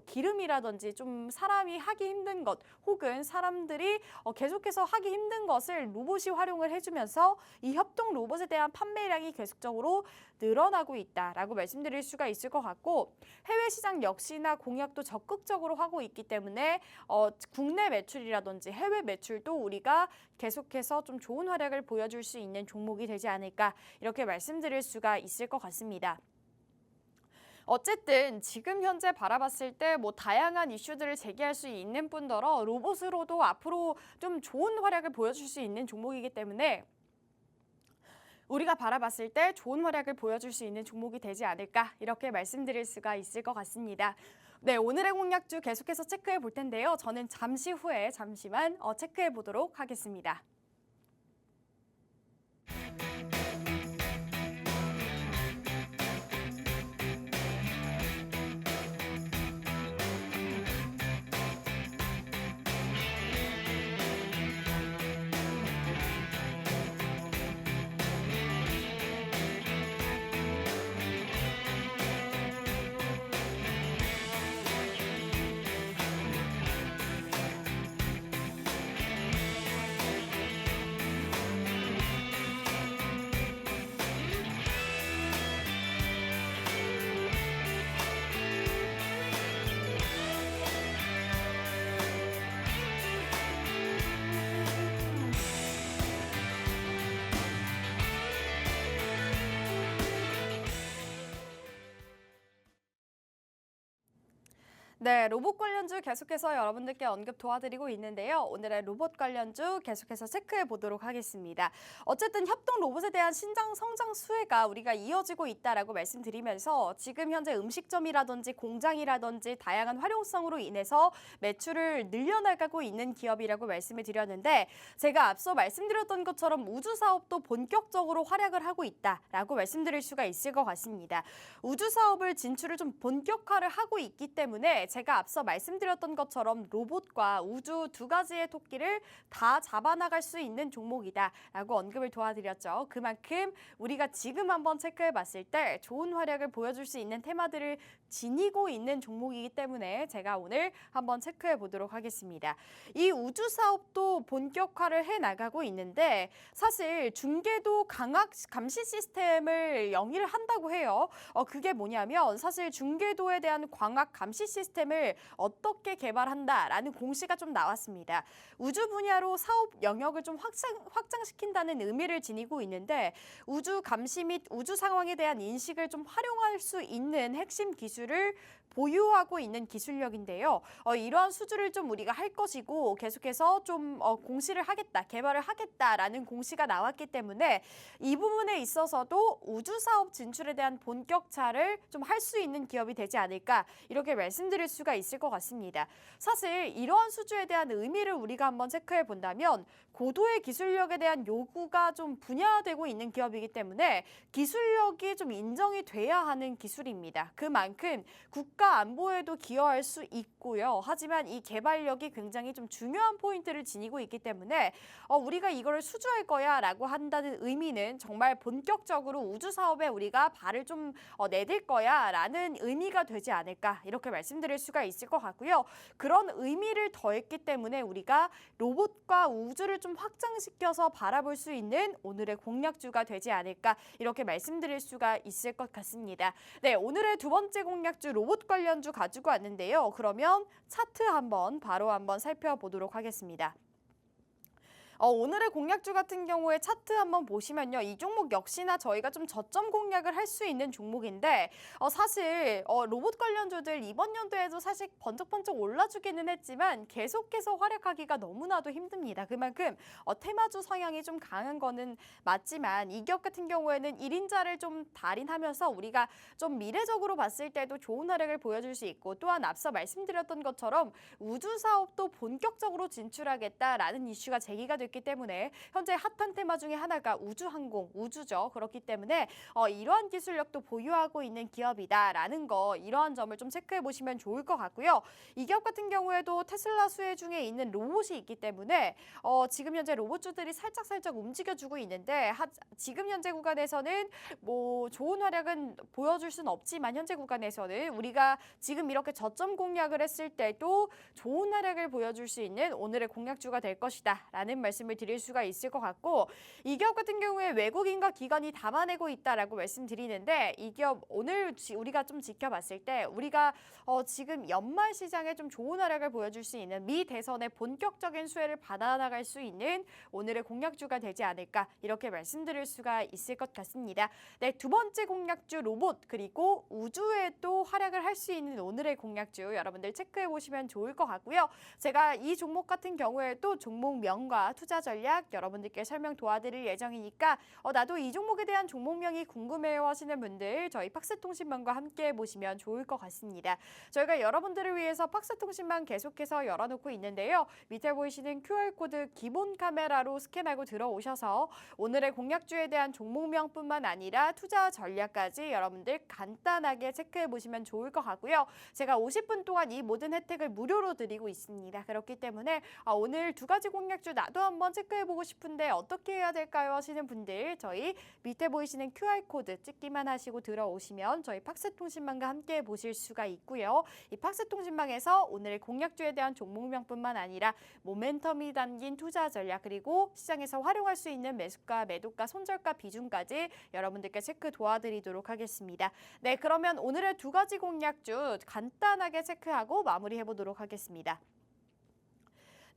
기름이라든지 좀 사람이 하기 힘든 것 혹은 사람들이 계속해서 하기 힘든 것을 로봇이 활용을 해주면서 이 협동 로봇에 대한 판매량이 계속적으로 늘어나고 있다라고 말씀드릴 수가 있을 것 같고 해외 시장 역시나 공약도 적극적으로 하고 있기 때문에 국내 매출이라든지 해외 매출도 우리가 계속해서 좀 좋은 활약을 보여줄 수 있는 종목이 되지 않을까 이렇게 말씀드릴 수가 있을 것 같습니다. 어쨌든 지금 현재 바라봤을 때 뭐 다양한 이슈들을 제기할 수 있는 뿐더러 로봇으로도 앞으로 좀 좋은 활약을 보여줄 수 있는 종목이기 때문에 우리가 바라봤을 때 좋은 활약을 보여줄 수 있는 종목이 되지 않을까 이렇게 말씀드릴 수가 있을 것 같습니다. 네, 오늘의 공략주 계속해서 체크해 볼 텐데요. 저는 잠시 후에 잠시만 체크해 보도록 하겠습니다. 네, 로봇 관련주 계속해서 여러분들께 언급 도와드리고 있는데요. 오늘의 로봇 관련주 계속해서 체크해 보도록 하겠습니다. 어쨌든 협동 로봇에 대한 신장 성장 수혜가 우리가 이어지고 있다라고 말씀드리면서 지금 현재 음식점이라든지 공장이라든지 다양한 활용성으로 인해서 매출을 늘려나가고 있는 기업이라고 말씀을 드렸는데 제가 앞서 말씀드렸던 것처럼 우주 사업도 본격적으로 활약을 하고 있다라고 말씀드릴 수가 있을 것 같습니다. 우주 사업을 진출을 좀 본격화를 하고 있기 때문에 제가 앞서 말씀드렸던 것처럼 로봇과 우주 두 가지의 토끼를 다 잡아나갈 수 있는 종목이다라고 언급을 도와드렸죠. 그만큼 우리가 지금 한번 체크해 봤을 때 좋은 활약을 보여줄 수 있는 테마들을 지니고 있는 종목이기 때문에 제가 오늘 한번 체크해 보도록 하겠습니다. 이 우주 사업도 본격화를 해 나가고 있는데 사실 중계도 강압 감시 시스템을 영위를 한다고 해요. 그게 뭐냐면 사실 중계도에 대한 광학 감시 시스템을 어떻게 개발한다라는 공시가 좀 나왔습니다. 우주 분야로 사업 영역을 좀 확장시킨다는 의미를 지니고 있는데 우주 감시 및 우주 상황에 대한 인식을 좀 활용할 수 있는 핵심 기술을 보유하고 있는 기술력인데요. 이러한 수주를 좀 우리가 할 것이고 계속해서 좀 공시를 하겠다, 개발을 하겠다라는 공시가 나왔기 때문에 이 부분에 있어서도 우주 사업 진출에 대한 본격차를 좀 할 수 있는 기업이 되지 않을까 이렇게 말씀드릴 수가 있을 것 같습니다. 사실 이러한 수주에 대한 의미를 우리가 한번 체크해 본다면 고도의 기술력에 대한 요구가 좀 분야되고 있는 기업이기 때문에 기술력이 좀 인정이 돼야 하는 기술입니다. 그만큼 국가 국가 안보에도 기여할 수 있고요. 하지만 이 개발력이 굉장히 좀 중요한 포인트를 지니고 있기 때문에 우리가 이거를 수주할 거야라고 한다는 의미는 정말 본격적으로 우주 사업에 우리가 발을 좀 내딜 거야라는 의미가 되지 않을까 이렇게 말씀드릴 수가 있을 것 같고요. 그런 의미를 더했기 때문에 우리가 로봇과 우주를 좀 확장시켜서 바라볼 수 있는 오늘의 공략주가 되지 않을까 이렇게 말씀드릴 수가 있을 것 같습니다. 네, 오늘의 두 번째 공략주 로봇 관련주 가지고 왔는데요. 그러면 차트 바로 한번 살펴보도록 하겠습니다. 오늘의 공략주 같은 경우에 차트 한번 보시면요. 이 종목 역시나 저희가 좀 저점 공략을 할 수 있는 종목인데 사실 로봇 관련주들 이번 연도에도 사실 번쩍번쩍 올라주기는 했지만 계속해서 활약하기가 너무나도 힘듭니다. 그만큼 테마주 성향이 좀 강한 거는 맞지만 이 기업 같은 경우에는 1인자를 좀 달인하면서 우리가 좀 미래적으로 봤을 때도 좋은 활약을 보여줄 수 있고 또한 앞서 말씀드렸던 것처럼 우주 사업도 본격적으로 진출하겠다라는 이슈가 제기가 됐기 때문에 현재 핫한 테마 중에 하나가 우주항공, 우주죠. 그렇기 때문에 이러한 기술력도 보유하고 있는 기업이다라는 거 이러한 점을 좀 체크해 보시면 좋을 것 같고요. 이 기업 같은 경우에도 테슬라 수혜 중에 있는 로봇이 있기 때문에 지금 현재 로봇주들이 살짝 움직여주고 있는데 지금 현재 구간에서는 뭐 좋은 활약은 보여줄 수는 없지만 현재 구간에서는 우리가 지금 이렇게 저점 공략을 했을 때도 좋은 활약을 보여줄 수 있는 오늘의 공략주가 될 것이다 라는 말씀을 드릴 수가 있을 것 같고 이 기업 같은 경우에 외국인과 기관이 담아내고 있다라고 말씀드리는데 이 기업 오늘 우리가 좀 지켜봤을 때 우리가 지금 연말 시장에 좀 좋은 활약을 보여줄 수 있는 미 대선의 본격적인 수혜를 받아나갈 수 있는 오늘의 공략주가 되지 않을까 이렇게 말씀드릴 수가 있을 것 같습니다. 네, 두 번째 공략주 로봇 그리고 우주에도 활약을 할 수 있는 오늘의 공략주 여러분들 체크해 보시면 좋을 것 같고요. 제가 이 종목 같은 경우에도 종목명과 투자 전략 여러분들께 설명 도와드릴 예정이니까 나도 이 종목에 대한 종목명이 궁금해요 하시는 분들 저희 팍스통신망과 함께 보시면 좋을 것 같습니다. 저희가 여러분들을 위해서 팍스통신망 계속해서 열어놓고 있는데요. 밑에 보이시는 QR코드 기본 카메라로 스캔하고 들어오셔서 오늘의 공략주에 대한 종목명뿐만 아니라 투자 전략까지 여러분들 간단하게 체크해 보시면 좋을 것 같고요. 제가 50분 동안 이 모든 혜택을 무료로 드리고 있습니다. 그렇기 때문에 오늘 두 가지 공략주 나도 한번 체크해보고 싶은데 어떻게 해야 될까요 하시는 분들 저희 밑에 보이시는 QR코드 찍기만 하시고 들어오시면 저희 팍스통신망과 함께 보실 수가 있고요. 이 팍스통신망에서 오늘의 공략주에 대한 종목명뿐만 아니라 모멘텀이 담긴 투자 전략 그리고 시장에서 활용할 수 있는 매수가, 매도가, 손절가 비중까지 여러분들께 체크 도와드리도록 하겠습니다. 네, 그러면 오늘의 두 가지 공략주 간단하게 체크하고 마무리해보도록 하겠습니다.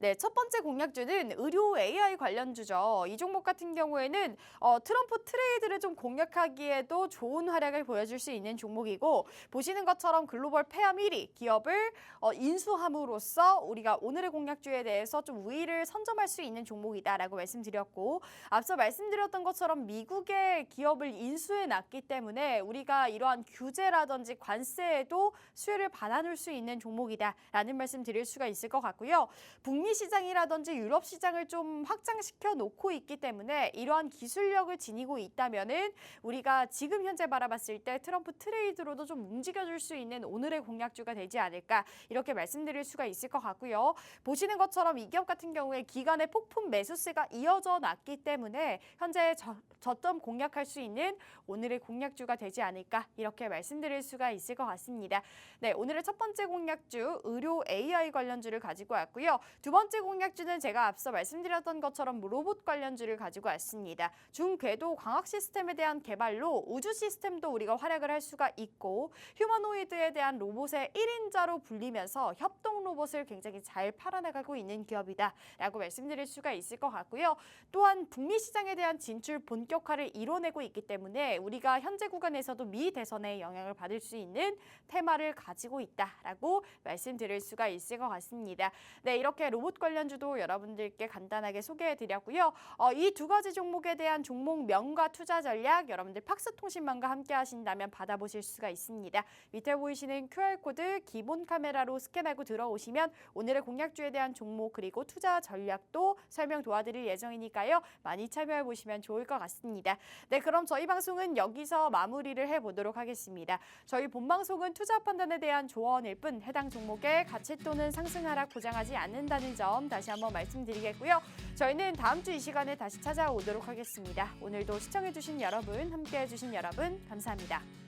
네, 첫 번째 공략주는 의료 AI 관련주죠. 이 종목 같은 경우에는 트럼프 트레이드를 좀 공략하기에도 좋은 활약을 보여줄 수 있는 종목이고 보시는 것처럼 글로벌 폐암 1위 기업을 인수함으로써 우리가 오늘의 공략주에 대해서 좀 우위를 선점할 수 있는 종목이다라고 말씀드렸고 앞서 말씀드렸던 것처럼 미국의 기업을 인수해 놨기 때문에 우리가 이러한 규제라든지 관세에도 수혜를 받아놓을 수 있는 종목이다라는 말씀 드릴 수가 있을 것 같고요. 북미 시장이라든지 유럽 시장을 좀 확장시켜 놓고 있기 때문에 이러한 기술력을 지니고 있다면은 우리가 지금 현재 바라봤을 때 트럼프 트레이드로도 좀 움직여줄 수 있는 오늘의 공략주가 되지 않을까 이렇게 말씀드릴 수가 있을 것 같고요. 보시는 것처럼 이 기업 같은 경우에 기간의 폭풍 매수세가 이어져 났기 때문에 현재 저점 공략할 수 있는 오늘의 공략주가 되지 않을까 이렇게 말씀드릴 수가 있을 것 같습니다. 네, 오늘의 첫 번째 공략주 의료 AI 관련주를 가지고 왔고요. 두 번째 공략주는 제가 앞서 말씀드렸던 것처럼 로봇 관련주를 가지고 왔습니다. 중궤도 광학 시스템에 대한 개발로 우주 시스템도 우리가 활약을 할 수가 있고 휴머노이드에 대한 로봇의 1인자로 불리면서 협동 로봇을 굉장히 잘 팔아나가고 있는 기업이다 라고 말씀드릴 수가 있을 것 같고요. 또한 북미 시장에 대한 진출 본격화를 이뤄내고 있기 때문에 우리가 현재 구간에서도 미 대선에 영향을 받을 수 있는 테마를 가지고 있다라고 말씀드릴 수가 있을 것 같습니다. 네, 이렇게 로봇 로봇 관련주도 여러분들께 간단하게 소개해드렸고요. 이 두 가지 종목에 대한 종목명과 투자 전략 여러분들 팍스통신망과 함께 하신다면 받아보실 수가 있습니다. 밑에 보이시는 QR코드 기본 카메라로 스캔하고 들어오시면 오늘의 공략주에 대한 종목 그리고 투자 전략도 설명 도와드릴 예정이니까요. 많이 참여해보시면 좋을 것 같습니다. 네, 그럼 저희 방송은 여기서 마무리를 해보도록 하겠습니다. 저희 본방송은 투자 판단에 대한 조언일 뿐 해당 종목의 가치 또는 상승 하락 보장하지 않는다는 점 다시 한번 말씀드리겠고요. 저희는 다음 주 이 시간에 다시 찾아오도록 하겠습니다. 오늘도 시청해주신 여러분, 함께해주신 여러분 감사합니다.